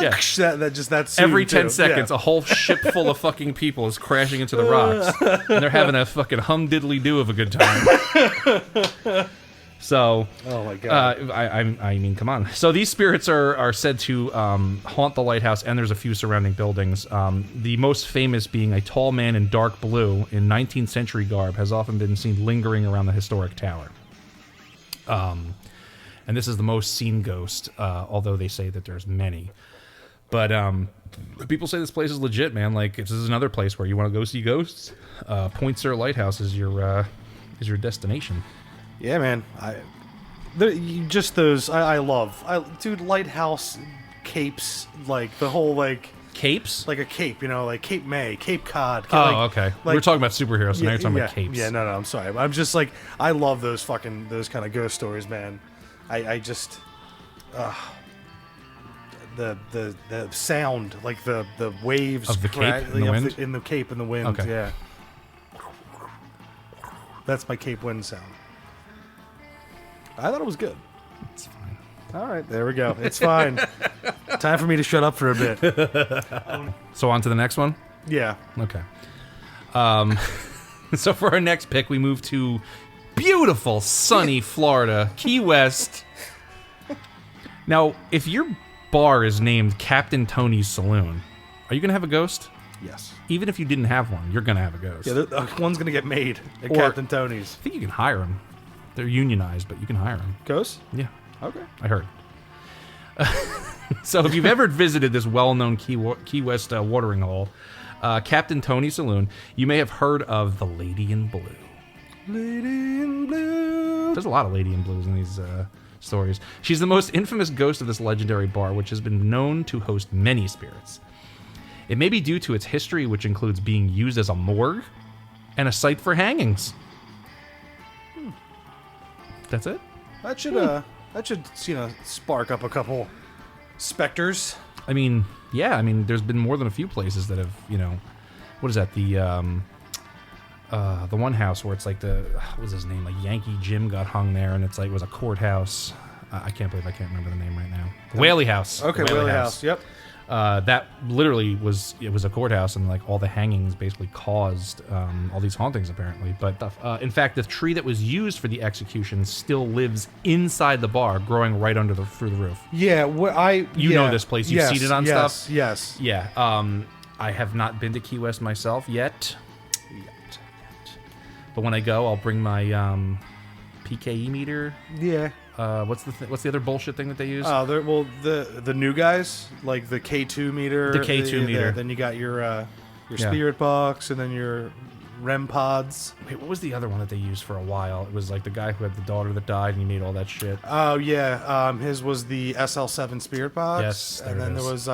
Yeah. That Every scene, 10 too. seconds, Yeah. a whole ship full of fucking people is crashing into the rocks, and they're having a fucking hum-diddly-do of a good time. So, Oh my god. I mean, come on. So these spirits are said to haunt the lighthouse, and there's a few surrounding buildings. The most famous being a tall man in dark blue in 19th century garb has often been seen lingering around the historic tower. And this is the most seen ghost, although they say that there's many. But people say this place is legit, man. Like, this is another place where you want to go see ghosts. Point Sur Lighthouse is your destination. Yeah, man. I love, dude. Lighthouse capes, like the whole like Capes? a cape, like Cape May, Cape Cod. Oh, okay. We like- were talking about superheroes, so now you're talking about capes. Yeah, no, I'm sorry. I'm just like I love those kind of ghost stories, man. I just the sound, like the waves Of the cape and the wind? in the cape and the wind. Okay. Yeah, that's my cape wind sound. I thought it was good. It's fine. All right, there we go. It's fine. Time for me to shut up for a bit. So on to the next one? Yeah. Okay. So for our next pick, we move to beautiful, sunny Florida, Key West. Now, if your bar is named Captain Tony's Saloon, are you going to have a ghost? Yes. Even if you didn't have one, you're going to have a ghost. Yeah, one's gonna get made at Or- Captain Tony's. I think you can hire them. They're unionized, but you can hire them. Ghost? Yeah, Okay. I heard. So if you've ever visited this well-known Key West watering hole, Captain Tony's Saloon, you may have heard of the Lady in Blue. Lady in blue. There's a lot of Lady in Blues in these stories. She's the most infamous ghost of this legendary bar, which has been known to host many spirits. It may be due to its history, which includes being used as a morgue and a site for hangings. That's it? That should spark up a couple specters. I mean, yeah. I mean, there's been more than a few places that have, what is that? The one house where it's like what was his name? Like Yankee Jim got hung there, and it's like it was a courthouse. I can't believe I can't remember the name right now. Whaley House. Okay, The Whaley House. Yep. That literally was a courthouse, and like all the hangings basically caused all these hauntings apparently. But in fact, the tree that was used for the execution still lives inside the bar, growing right through the roof. Yeah, You know this place. You've seen it on stuff. Yes. Yeah. I have not been to Key West myself yet. But when I go, I'll bring my PKE meter. Yeah. What's the other bullshit thing that they use? The new guys, like the K2 meter. The K2 meter. Then you got your spirit box, and then your REM pods. Wait, what was the other one that they used for a while? It was like the guy who had the daughter that died, and he made all that shit. Oh yeah, his was the SL7 spirit box. Yes, and then there was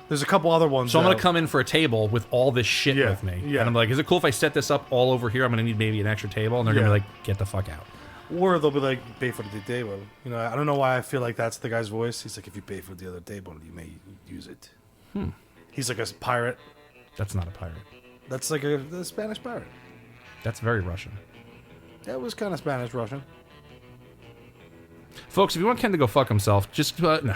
there's a couple other ones. So I'm gonna come in for a table with all this shit with me, yeah. and I'm like, is it cool if I set this up all over here? I'm gonna need maybe an extra table, and they're gonna be like, get the fuck out. Or they'll be like, pay for the table. You know, I don't know why I feel like that's the guy's voice. He's like, if you pay for the other table, you may use it. He's like a pirate. That's not a pirate. That's like a Spanish pirate. That's very Russian. That was kind of Spanish Russian. Folks, if you want Ken to go fuck himself, just no.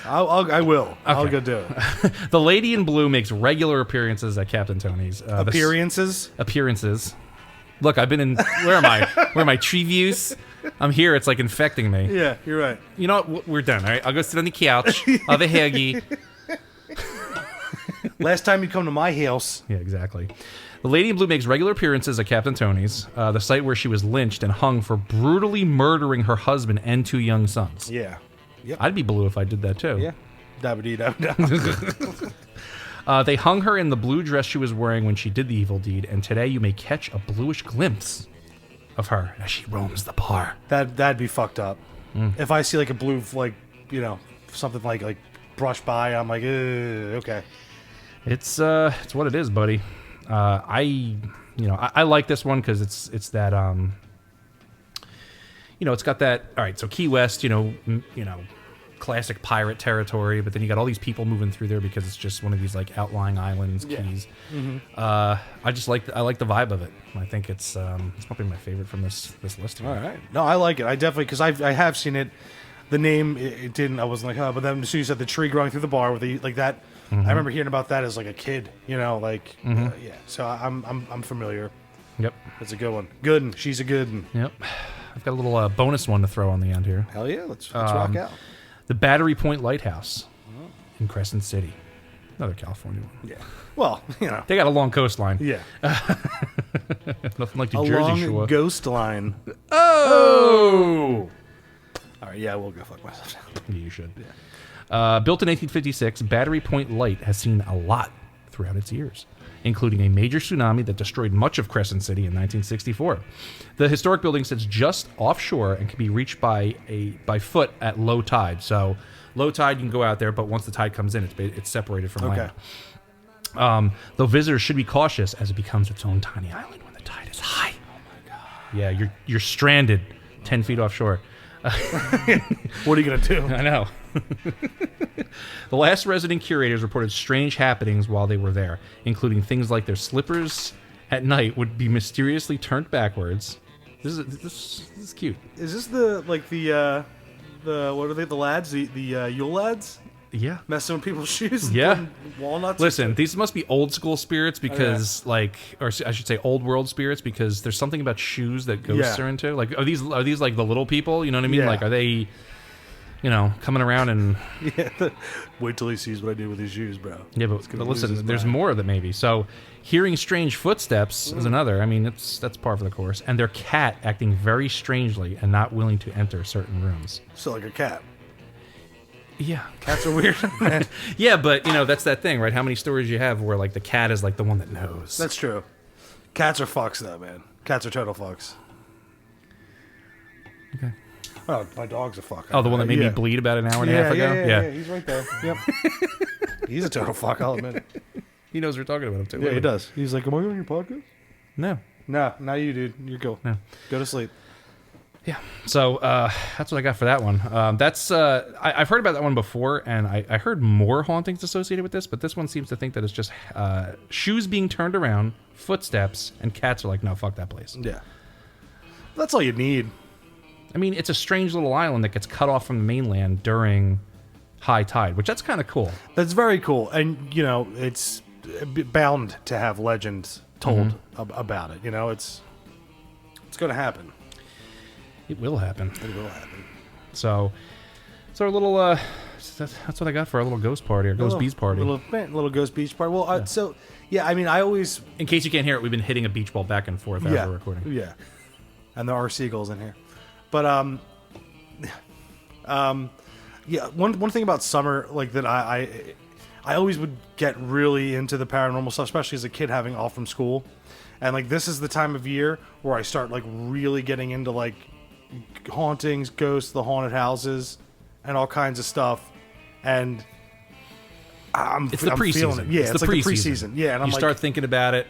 I will. I'll go do it. The Lady in Blue makes regular appearances at Captain Tony's. Appearances. Look, I've been in. Where am I? Where am I? Tree views. I'm here. It's like infecting me. Yeah, you're right. You know what? We're done. All right. I'll go sit on the couch. Have a haggy. Last time you come to my house. Yeah, exactly. The Lady in Blue makes regular appearances at Captain Tony's, the site where she was lynched and hung for brutally murdering her husband and 2 young sons. Yeah. Yep. I'd be blue if I did that too. Yeah. Dabba-dee-dabba-da. They hung her in the blue dress she was wearing when she did the evil deed, and today you may catch a bluish glimpse of her as she roams the bar. That'd be fucked up. If I see like a blue, like, you know, something like brush by, I'm like, okay. It's what it is, buddy. I like this one because it's that it's got that. All right, so Key West, classic pirate territory, but then you got all these people moving through there because it's just one of these like outlying islands, keys. I like the vibe of it. I think it's probably my favorite from this list here. All right. No, I like it. I definitely, because I have seen it. The name, it didn't. I wasn't like, oh, but then as soon as you said the tree growing through the bar with the like that, I remember hearing about that as like a kid. Yeah. So I'm familiar. Yep. It's a good one. Good one. She's a good one. Yep. I've got a little bonus one to throw on the end here. Hell yeah. Let's rock out. The Battery Point Lighthouse in Crescent City. Another California one. Yeah. Well, They got a long coastline. Yeah. Nothing like the A Jersey long Shore. ghost line. Oh! All right. Yeah, we'll go fuck myself. Yeah, you should. Yeah. Built in 1856, Battery Point Light has seen a lot throughout its years, including a major tsunami that destroyed much of Crescent City in 1964. The historic building sits just offshore and can be reached by foot at low tide. So low tide, you can go out there, but once the tide comes in, it's separated from land. Though visitors should be cautious as it becomes its own tiny island when the tide is high. Oh my god! Yeah, you're stranded 10 feet offshore. What are you gonna do? I know. The last resident curators reported strange happenings while they were there, including things like their slippers at night would be mysteriously turned backwards. This is cute. Is this the what are they? The lads? The Yule lads? Yeah. Messing with people's shoes? Yeah. Putting walnuts? Listen, these must be old school spirits because, or I should say old world spirits, because there's something about shoes that ghosts are into. Like, are these like the little people? You know what I mean? Yeah. Like, are they, coming around and... Yeah. Wait till he sees what I did with his shoes, bro. Yeah, but listen, there's more of that maybe. So, hearing strange footsteps is another. I mean, that's par for the course. And their cat acting very strangely and not willing to enter certain rooms. So like a cat. Yeah. Cats are weird. Yeah, but, that's that thing, right? How many stories you have where, like, the cat is, like, the one that knows. That's true. Cats are fucks, though, man. Cats are total fucks. Okay. Oh, my dog's a fuck. Oh, the one that made me bleed about an hour and a half ago? Yeah, he's right there. Yep. He's a total fuck, I'll admit it. He knows we're talking about him, too. Yeah, he does. He's like, am I on your podcast? No. Nah, not you, dude. You're cool. No. Go to sleep. Yeah. So that's what I got for that one. I've heard about that one before, and I heard more hauntings associated with this, but this one seems to think that it's just shoes being turned around, footsteps, and cats are like, no, fuck that place. Yeah. That's all you need. I mean, it's a strange little island that gets cut off from the mainland during high tide, which that's kind of cool. That's very cool, and you know, it's bound to have legends told about it. You know, it's going to happen. It will happen. It will happen. So it's our little. That's what I got for our little ghost party, our ghost beach party. Little ghost beach party. Well, so yeah, I mean, I always In case you can't hear it, we've been hitting a beach ball back and forth as we're recording. Yeah, and there are seagulls in here, but yeah. One thing about summer, like that, I always would get really into the paranormal stuff, especially as a kid having off from school, and like this is the time of year where I start like really getting into like hauntings, ghosts, the haunted houses, and all kinds of stuff, and It's the I'm preseason. feeling it. Yeah, it's like the preseason. Yeah, and I'm you like, start thinking about it.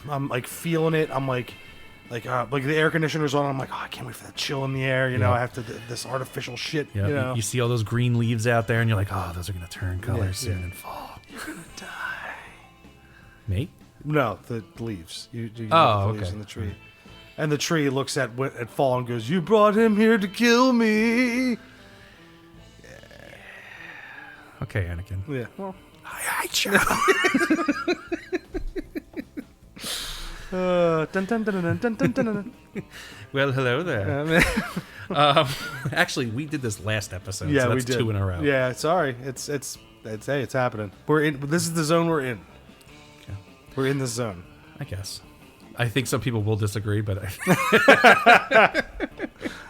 I'm like feeling it. I'm like the air conditioner's on. I'm like, oh, I can't wait for that chill in the air. You know, I have to this artificial shit. Yeah, You know, you see all those green leaves out there, and you're like, oh, those are gonna turn color soon and fall. you're gonna die. Me? No, the leaves. You Oh, the leaves okay. in the tree, and the tree looks at fall and goes, "You brought him here to kill me." Okay, Anakin. Yeah. Well, I hate you. dun, dun, dun, dun, dun, dun, dun, dun. Well, hello there. Actually, we did this last episode. Yeah, so that's we did 2 in a row. Yeah, sorry. It's hey, it's happening. We're in. This is the zone we're in. Okay. We're in this zone. I guess. I think some people will disagree, but I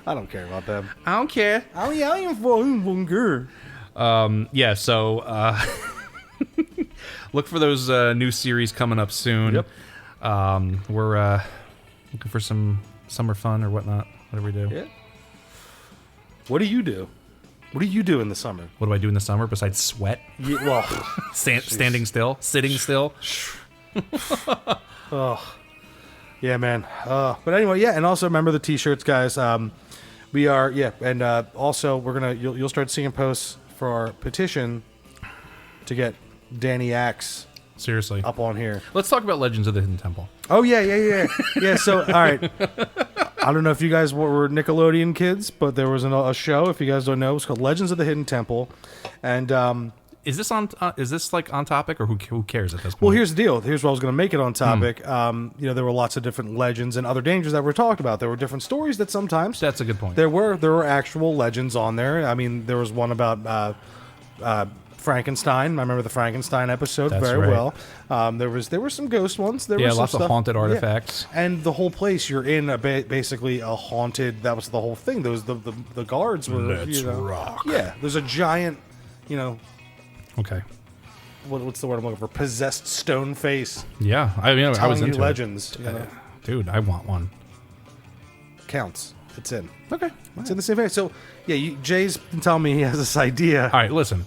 don't care about them. I don't care. Oh yeah, I am fucking good. Yeah, so look for those new series coming up soon. Yep. We're looking for some summer fun or whatnot, whatever we do. Yeah. What do you do? What do you do in the summer? What do I do in the summer besides sweat? Yeah, well, Standing still? Sitting still? yeah, man. But anyway, yeah, and also remember the t-shirts, guys. We are, yeah, and also we're gonna you'll start seeing posts for our petition to get Danny Axe Seriously. up on here. Let's talk about Legends of the Hidden Temple. Oh yeah. So all right, I don't know if you guys were Nickelodeon kids, but there was a show. If you guys don't know, it was called Legends of the Hidden Temple, and Is this on? Is this like on topic, or who cares at this point? well, here's the deal. Here's what I was going to make it on topic. You know, there were lots of different legends and other dangers that were talked about. There were different stories that sometimes That's a good point. there were actual legends on there. I mean, there was one about Frankenstein. I remember the Frankenstein episode That's very right. well. There were some ghost ones. There Yeah, were some lots of stuff- haunted yeah. artifacts. And the whole place you're in basically a haunted. That was the whole thing. Those the guards were. Let's you know, rock. Yeah, there's a giant. You know, Okay. what's the word I'm looking for? Possessed stone face. Yeah, I mean, I was Telling you into legends. You know? Dude, I want one. Counts. It's in. Okay. It's in the same way. So yeah, Jay's been telling me he has this idea. All right, listen.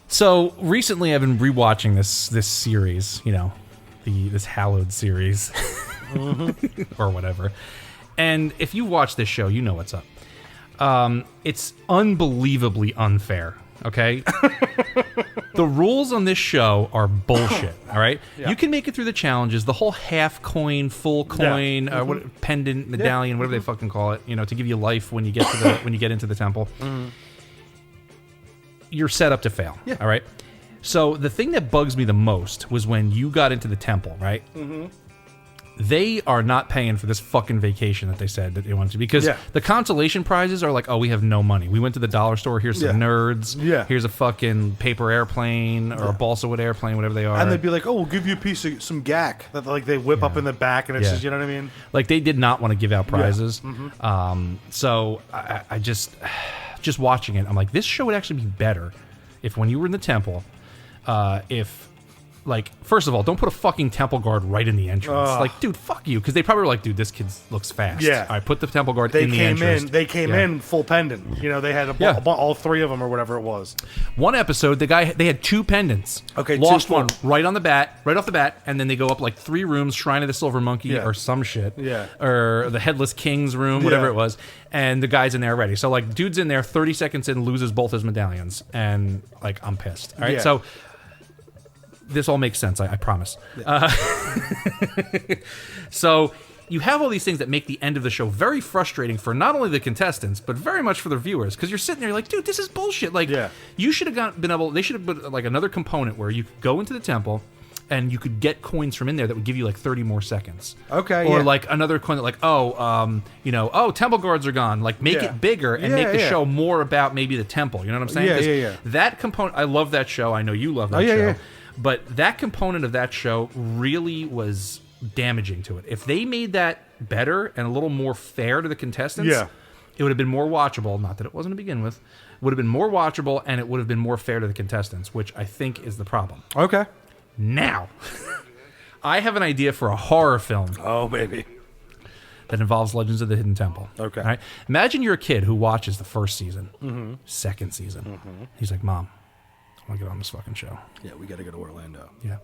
So recently, I've been rewatching this series. You know, this Hallowed series, or whatever. And if you watch this show, you know what's up. It's unbelievably unfair. Okay, the rules on this show are bullshit. All right, you can make it through the challenges, the whole half coin, full coin, what, pendant, medallion, whatever they fucking call it. You know, to give you life when you get to the when you get into the temple. You're set up to fail. Yeah. All right. So the thing that bugs me the most was when you got into the temple, right? They are not paying for this fucking vacation that they said that they wanted to, because Yeah. the consolation prizes are like, oh, we have no money. We went to the dollar store. Here's some Yeah. nerds. Yeah. Here's a fucking paper airplane or a balsa wood airplane, whatever they are. And they'd be like, "Oh, we'll give you a piece of some gack that like they whip up in the back, and it's Yeah. just, you know what I mean?" Like, they did not want to give out prizes. So I just watching it, I'm like, this show would actually be better if when you were in the temple, if, like, first of all, don't put a fucking temple guard right in the entrance. Like, dude, fuck you, because they probably were like, dude, this kid looks fast. Yeah. All right, put the temple guard They in the came entrance. in. They came Yeah. in full pendant. You know, they had Yeah. all three of them or whatever it was. One episode, they had 2 pendants. Okay, lost 2 one right off the bat, and then they go up like 3 rooms, Shrine of the Silver Monkey Yeah. or some shit. Yeah. Or the Headless King's room, whatever Yeah. it was. And the guy's in there ready. So like, dude's in there, 30 seconds in, loses both his medallions, and like, I'm pissed. All right, Yeah. so this all makes sense. I promise. So you have all these things that make the end of the show very frustrating for not only the contestants but very much for the viewers, because you're sitting there like, dude, this is bullshit. Like, you should have been able. They should have put like another component where you could go into the temple and you could get coins from in there that would give you like 30 more seconds. Okay. Or like another coin that like, temple guards are gone. Like make it bigger and make the show more about maybe the temple. You know what I'm saying? Yeah. That component, I love that show. I know you love that show. Yeah. But that component of that show really was damaging to it. If they made that better and a little more fair to the contestants, it would have been more watchable. Not that it wasn't to begin with. Would have been more watchable, and it would have been more fair to the contestants, which I think is the problem. Okay. Now, I have an idea for a horror film. Oh, baby. That involves Legends of the Hidden Temple. Okay. All right? Imagine you're a kid who watches the first season, second season. He's like, Mom, I want to get on this fucking show. Yeah, we got to go to Orlando. Yeah.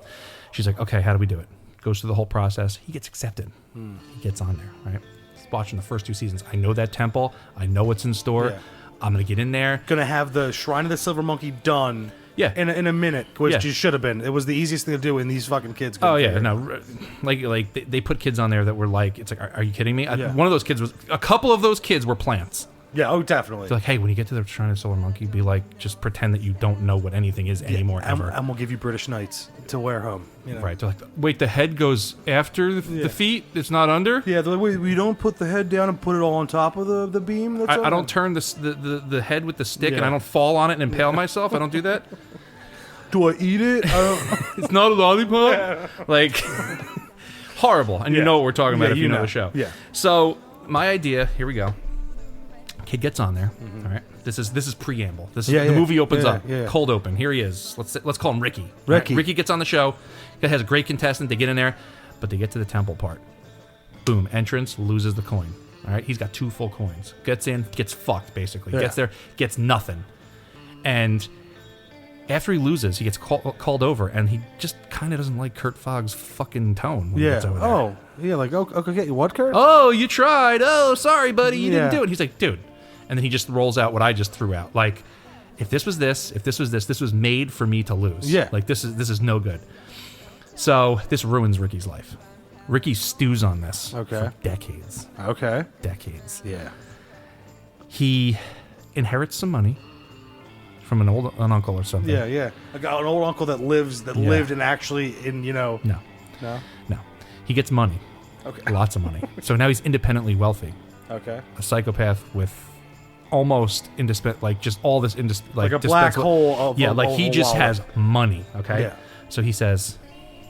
She's like, okay, how do we do it? Goes through the whole process. He gets accepted. He gets on there, right? He's watching the first 2 seasons. I know that temple. I know what's in store. Yeah. I'm going to get in there. Gonna have the Shrine of the Silver Monkey done in a minute, which you should have been. It was the easiest thing to do, and these fucking kids couldn't figure it. No. Like they put kids on there that were like, it's like, are you kidding me? One of those kids was, a couple of those kids were plants. Yeah, oh, definitely. They're like, hey, when you get to the Shrine of the Silver Monkey, be like, just pretend that you don't know what anything is anymore, ever. And we'll give you British Knights to wear home. You know? Right. They're like, wait, the head goes after the feet? It's not under? Yeah, they're like, wait, we don't put the head down and put it all on top of the beam? That's I don't turn the head with the stick and I don't fall on it and impale myself. I don't do that. Do I eat it? It's not a lollipop? Yeah. Like, horrible. And you know what we're talking about if you know the show. Yeah. So, my idea, here we go. Kid gets on there. All right. This is preamble. This is the movie opens up. Yeah. Cold open. Here he is. Let's call him Ricky. Ricky. Right? Ricky gets on the show. He has a great contestant. They get in there, but they get to the temple part. Boom. Entrance, loses the coin. All right. He's got 2 full coins. Gets in, gets fucked basically. Yeah. Gets there, gets nothing. And after he loses, he gets called over, and he just kind of doesn't like Kurt Fogg's fucking tone when he gets over there. Oh, yeah. Like, okay, what, Kurt? Oh, you tried. Oh, sorry, buddy, you didn't do it. He's like, dude. And then he just rolls out what I just threw out. Like, if this was this, this was made for me to lose. Yeah. Like, this is no good. So this ruins Ricky's life. Ricky stews on this for decades. Okay. Decades. Yeah. He inherits some money from an uncle or something. Yeah. I got an old uncle that lived and actually in, No. No? No. He gets money. Okay. Lots of money. So now he's independently wealthy. Okay. A psychopath with almost like just all this like a black hole of he just has money. Okay. Yeah. So he says,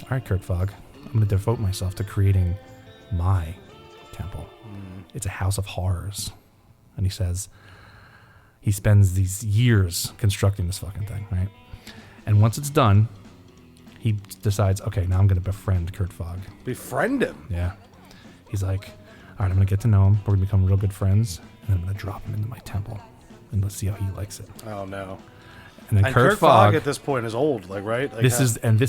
all right, Kurt Fogg, I'm going to devote myself to creating my temple. It's a house of horrors. And he says he spends these years constructing this fucking thing, right? And once it's done, he decides, okay, now I'm going to befriend Kurt Fogg. Befriend him? Yeah. He's like, all right, I'm going to get to know him. We're going to become real good friends. And I'm going to drop him into my temple. And let's see how he likes it. Oh, no. And then Kurt Fogg at this point is old, like, right? Like this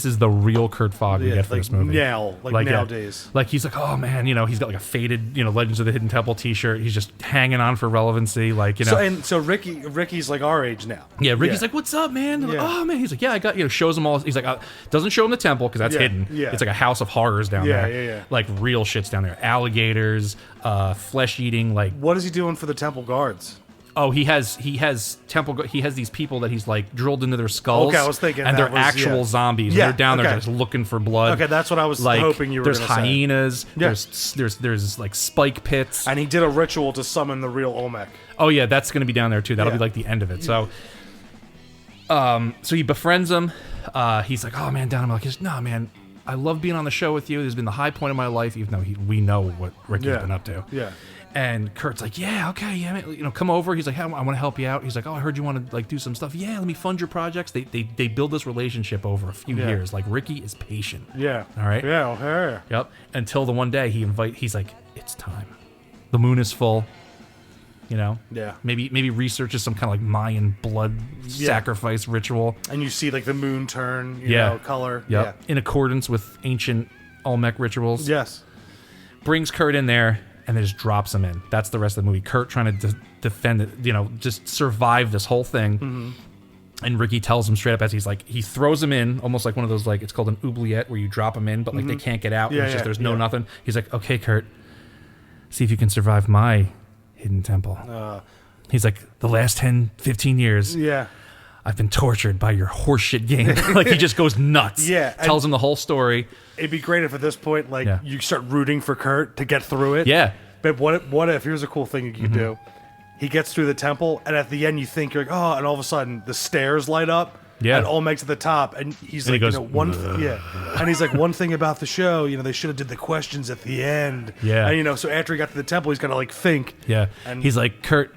is the real Kurt Fogg we get for this movie. Nowadays. Like, he's like, oh, man, he's got like a faded, Legends of the Hidden Temple t-shirt. He's just hanging on for relevancy. Like, So Ricky's like our age now. Yeah, Ricky's like, what's up, man? Like, oh, man. He's like, yeah, I got, shows him all. He's like, doesn't show him the temple because that's hidden. Yeah. It's like a house of horrors down there. Yeah. Like real shit's down there. Alligators, flesh eating, like. What is he doing for the temple guards? Oh, he has temple. He has these people that he's like drilled into their skulls. Okay, I was thinking, and they're actual zombies. Yeah, and they're down there just looking for blood. Okay, that's what I was like, hoping you were. There's gonna say. hyenas. Yeah. There's like spike pits. And he did a ritual to summon the real Olmec. Oh yeah, that's going to be down there too. That'll be like the end of it. So, so he befriends him. He's like, oh man, down. I'm like, nah, man. I love being on the show with you. This has been the high point of my life, even though we know what Ricky's been up to. Yeah. And Kurt's like, yeah, okay, yeah, man, come over. He's like, hey, I want to help you out. He's like, oh, I heard you want to like do some stuff. Yeah, let me fund your projects. They build this relationship over a few years. Like Ricky is patient. Yeah. All right. Yeah. Okay. Yep. Until the one day he's like, it's time. The moon is full. Yeah. Maybe researches some kind of like Mayan blood sacrifice ritual. And you see like the moon turn. You know, color. Yep. Yeah. In accordance with ancient Olmec rituals. Yes. Brings Kurt in there. And then just drops him in. That's the rest of the movie. Kurt trying to defend it, just survive this whole thing. Mm-hmm. And Ricky tells him straight up as he throws him in, almost like one of those, like, it's called an oubliette where you drop him in, but like they can't get out. There's no nothing. He's like, okay, Kurt, see if you can survive my hidden temple. He's like, the last 10, 15 years, Yeah. I've been tortured by your horseshit game. Like, he just goes nuts. Yeah, Tells him the whole story. It'd be great if at this point, like, Yeah. you start rooting for Kurt to get through it. Yeah. But what if, here's a cool thing you could do. He gets through the temple, and at the end you think, you're like, oh, and all of a sudden the stairs light up. Yeah. And all makes it to the top, and he's And like, he goes, and he's like, one thing about the show, they should have did the questions at the end. Yeah. And so after he got to the temple, he's got to like think. Yeah. And He's like, Kurt,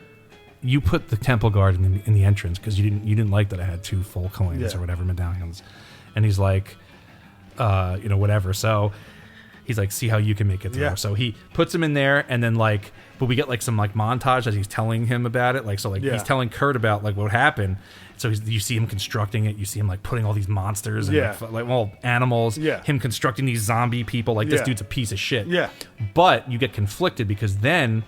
you put the temple guard in the entrance because you didn't like that I had 2 full coins Yeah. or whatever, medallions. And he's like, whatever. So he's like, see how you can make it through. Yeah. So he puts him in there, and then but we get like some like montage as he's telling him about it. Yeah. He's telling Kurt about like what happened. So you see him constructing it. You see him like putting all these monsters and Yeah. animals. Yeah. Him constructing these zombie people. Like, this Yeah. dude's a piece of shit. Yeah. But you get conflicted because then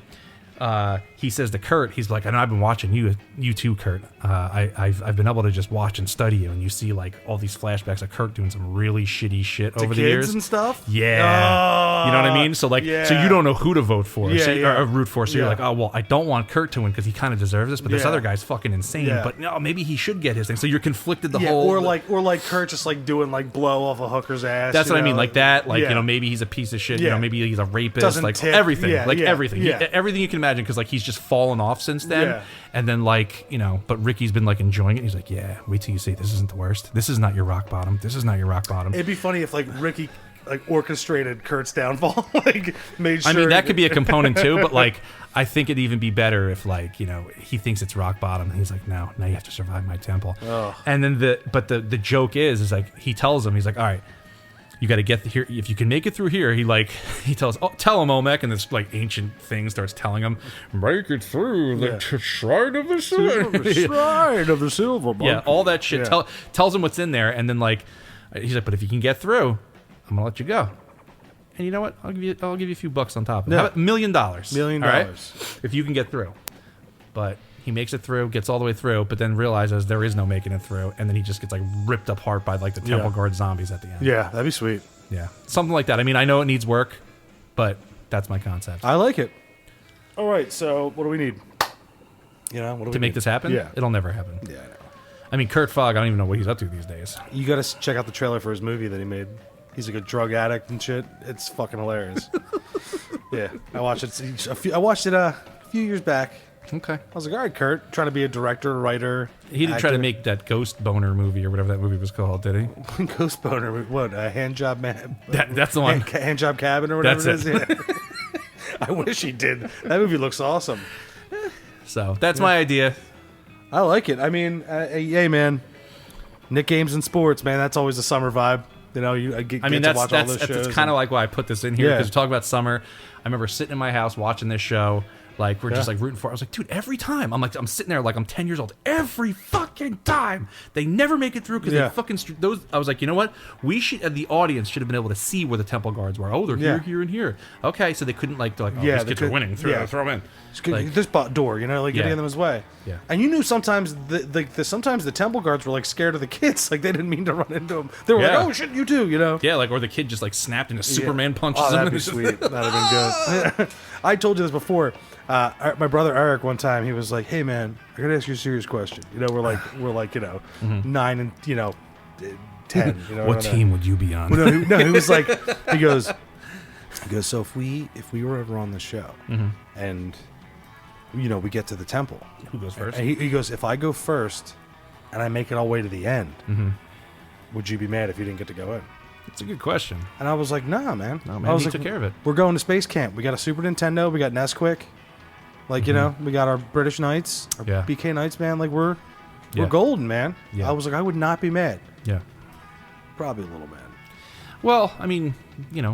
he says to Kurt, he's like, and I've been watching you too, Kurt. I've been able to just watch and study you, and you see like all these flashbacks of Kurt doing some really shitty shit over the kids years and stuff. Yeah, you know what I mean. So yeah. so you don't know who to vote for, Yeah, yeah. or root for. So you're Yeah. like, oh well, I don't want Kurt to win because he kind of deserves this, but this Yeah. other guy's fucking insane. Yeah. But no, maybe he should get his thing. So you're conflicted the Yeah, whole. or like Kurt just like doing like blow off a hooker's ass. That's what I mean, like that. Like, Yeah. maybe he's a piece of shit. Yeah. Maybe he's a rapist. Doesn't like tip. everything. Yeah, Like yeah, everything. yeah. Everything you can imagine, because like he's just fallen off since then. Yeah. And then like, but Ricky's been like enjoying it. He's like, yeah, wait till you see. This isn't the worst. This is not your rock bottom. This is not your rock bottom. It'd be funny if like Ricky like orchestrated Kurt's downfall, like made sure. I mean, that could be a component too, but like, I think it'd even be better if like, he thinks it's rock bottom and he's like, no, now you have to survive my temple. Ugh. And then the joke is like, he tells him, he's like, all right, you got to get here. If you can make it through here, he tells, tell him, Olmec, and this like ancient thing starts telling him, make it through the shrine of the silver. Shrine of the silver. Yeah, all that shit. Yeah. Tells him what's in there, and then like, he's like, but if you can get through, I'm gonna let you go. And you know what? I'll give you a few bucks on top of it. Yeah. How about $1 million? $1 million. All right? If you can get through. But he makes it through, gets all the way through, but then realizes there is no making it through, and then he just gets like ripped apart by like the temple guard zombies at the end. Yeah, that'd be sweet. Yeah. Something like that. I mean, I know it needs work, but that's my concept. I like it. All right, so what do we need? What do we To make need? this happen? Yeah. It'll never happen. Yeah, I know. I mean, Kurt Fogg, I don't even know what he's up to these days. You got to check out the trailer for his movie that he made. He's like a drug addict and shit. It's fucking hilarious. Yeah, I watched it. I watched it a few years back. Okay. I was like, all right, Kurt, trying to be a director, writer. He didn't try to actor. make that Ghost Boner movie or whatever that movie was called, did he? Ghost Boner. What? A hand job man? That's the one. Hand job cabin or whatever That's it is. Yeah. I wish he did. That movie looks awesome. So that's my idea. I like it. I mean, hey man, Nick Games and Sports, man. That's always a summer vibe. I get to watch all those shows. That's kind of like why I put this in here, Yeah. because we talk about summer. I remember sitting in my house watching this show. Like, we're just like rooting for it. I was like, dude, every time. I'm sitting there like I'm 10 years old. Every fucking time. They never make it through because Yeah. they fucking... those. I was like, you know what? We should... the audience should have been able to see where the temple guards were. Oh, they're Yeah. here, and here. Okay, so they couldn't like... They're like, oh, Yeah, these they kids are could- winning. yeah. Throw them in. Just get Like, this door, like Yeah. getting in his way. Yeah. And you knew sometimes sometimes the temple guards were like scared of the kids, like they didn't mean to run into them. They were Yeah. like, "Oh shit, you too," yeah, like, or the kid just like snapped into Superman punches Oh, him. that'd be sweet. That'd have been good. I told you this before. My brother Eric one time he was like, "Hey man, I gotta ask you a serious question." We're like 9 and 10. What team would you be on? Well, no, he was like, he goes, so if we were ever on the show and we get to the temple, Who goes first? and he goes, if I go first and I make it all the way to the end, would you be mad if you didn't get to go in? It's a good question. And I was like, nah, man. No, I man, was he like, took care of it. We're going to space camp. We got a Super Nintendo. We got Nesquik. Like, we got our British Knights, our Yeah. BK Knights, man. Like, we're Yeah. golden, man. Yeah. I was like, I would not be mad. Yeah. Probably a little mad. Well, I mean,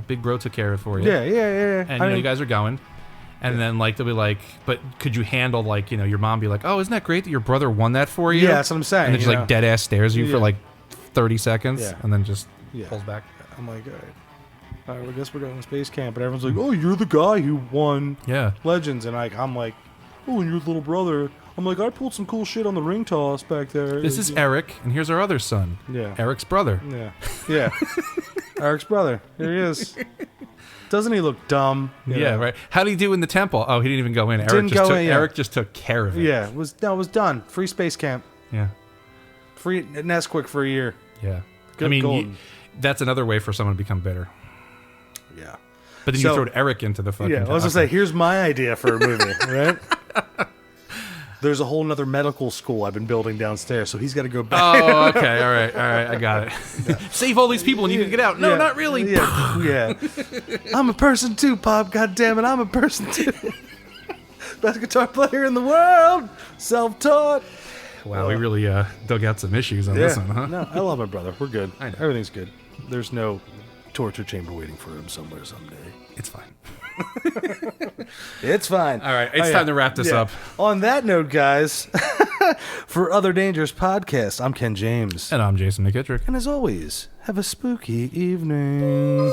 Big Bro took care of it for you. Yeah. And you guys are going. And then like they'll be like, but could you handle like, your mom be like, oh, isn't that great that your brother won that for you? Yeah, that's what I'm saying. And then just like dead ass stares at you for Yeah. like 30 seconds Yeah. and then just Yeah. pulls back. I'm like, all right, well, I guess we're going to space camp. And everyone's like, oh, you're the guy who won Yeah. Legends. And I'm like, oh, and your little brother. I'm like, I pulled some cool shit on the ring toss back there. This is Eric, and here's our other son. Yeah. Eric's brother. Yeah. Eric's brother. Here he is. Doesn't he look dumb? You Yeah, know? right. How did he do in the temple? Oh, he didn't even go in. Eric just took care of it. Yeah, it was done. Free space camp. Yeah. Free Nesquik for a year. Yeah. Good I mean, golden. that's another way for someone to become bitter. Yeah. But then So- you throw Eric into the fucking... Yeah, I was gonna say, here's my idea for a movie, right? There's a whole nother medical school I've been building downstairs, so he's got to go back. Oh, okay. All right. I got it. Save all these people and you can get out. No, Yeah, not really. Yeah. I'm a person too, Pop. God damn it, I'm a person too. Best guitar player in the world. Self-taught. Wow, we really dug out some issues on Yeah. this one, huh? No, I love my brother. We're good. I know. Everything's good. There's no torture chamber waiting for him somewhere someday. It's fine. It's fine. All right, it's time to wrap this up. On that note, guys, for Other Dangerous Podcast, I'm Ken James. And I'm Jason McKittrick. And as always, have a spooky evening.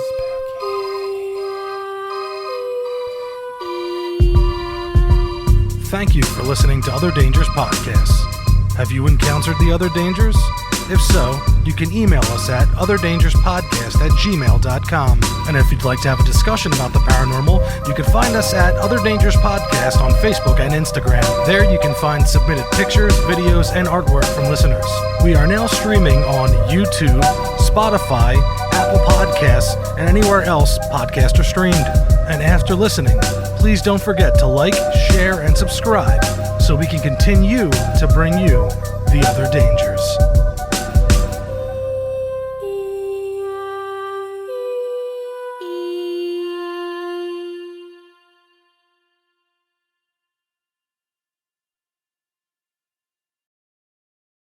Thank you for listening to Other Dangerous Podcasts. Have you encountered the other dangers? If so, you can email us at otherdangerouspodcast@gmail.com. And if you'd like to have a discussion about the paranormal, you can find us at Other Dangerous Podcast on Facebook and Instagram. There you can find submitted pictures, videos, and artwork from listeners. We are now streaming on YouTube, Spotify, Apple Podcasts, and anywhere else podcasts are streamed. And after listening, please don't forget to like, share, and subscribe so we can continue to bring you the other dangers.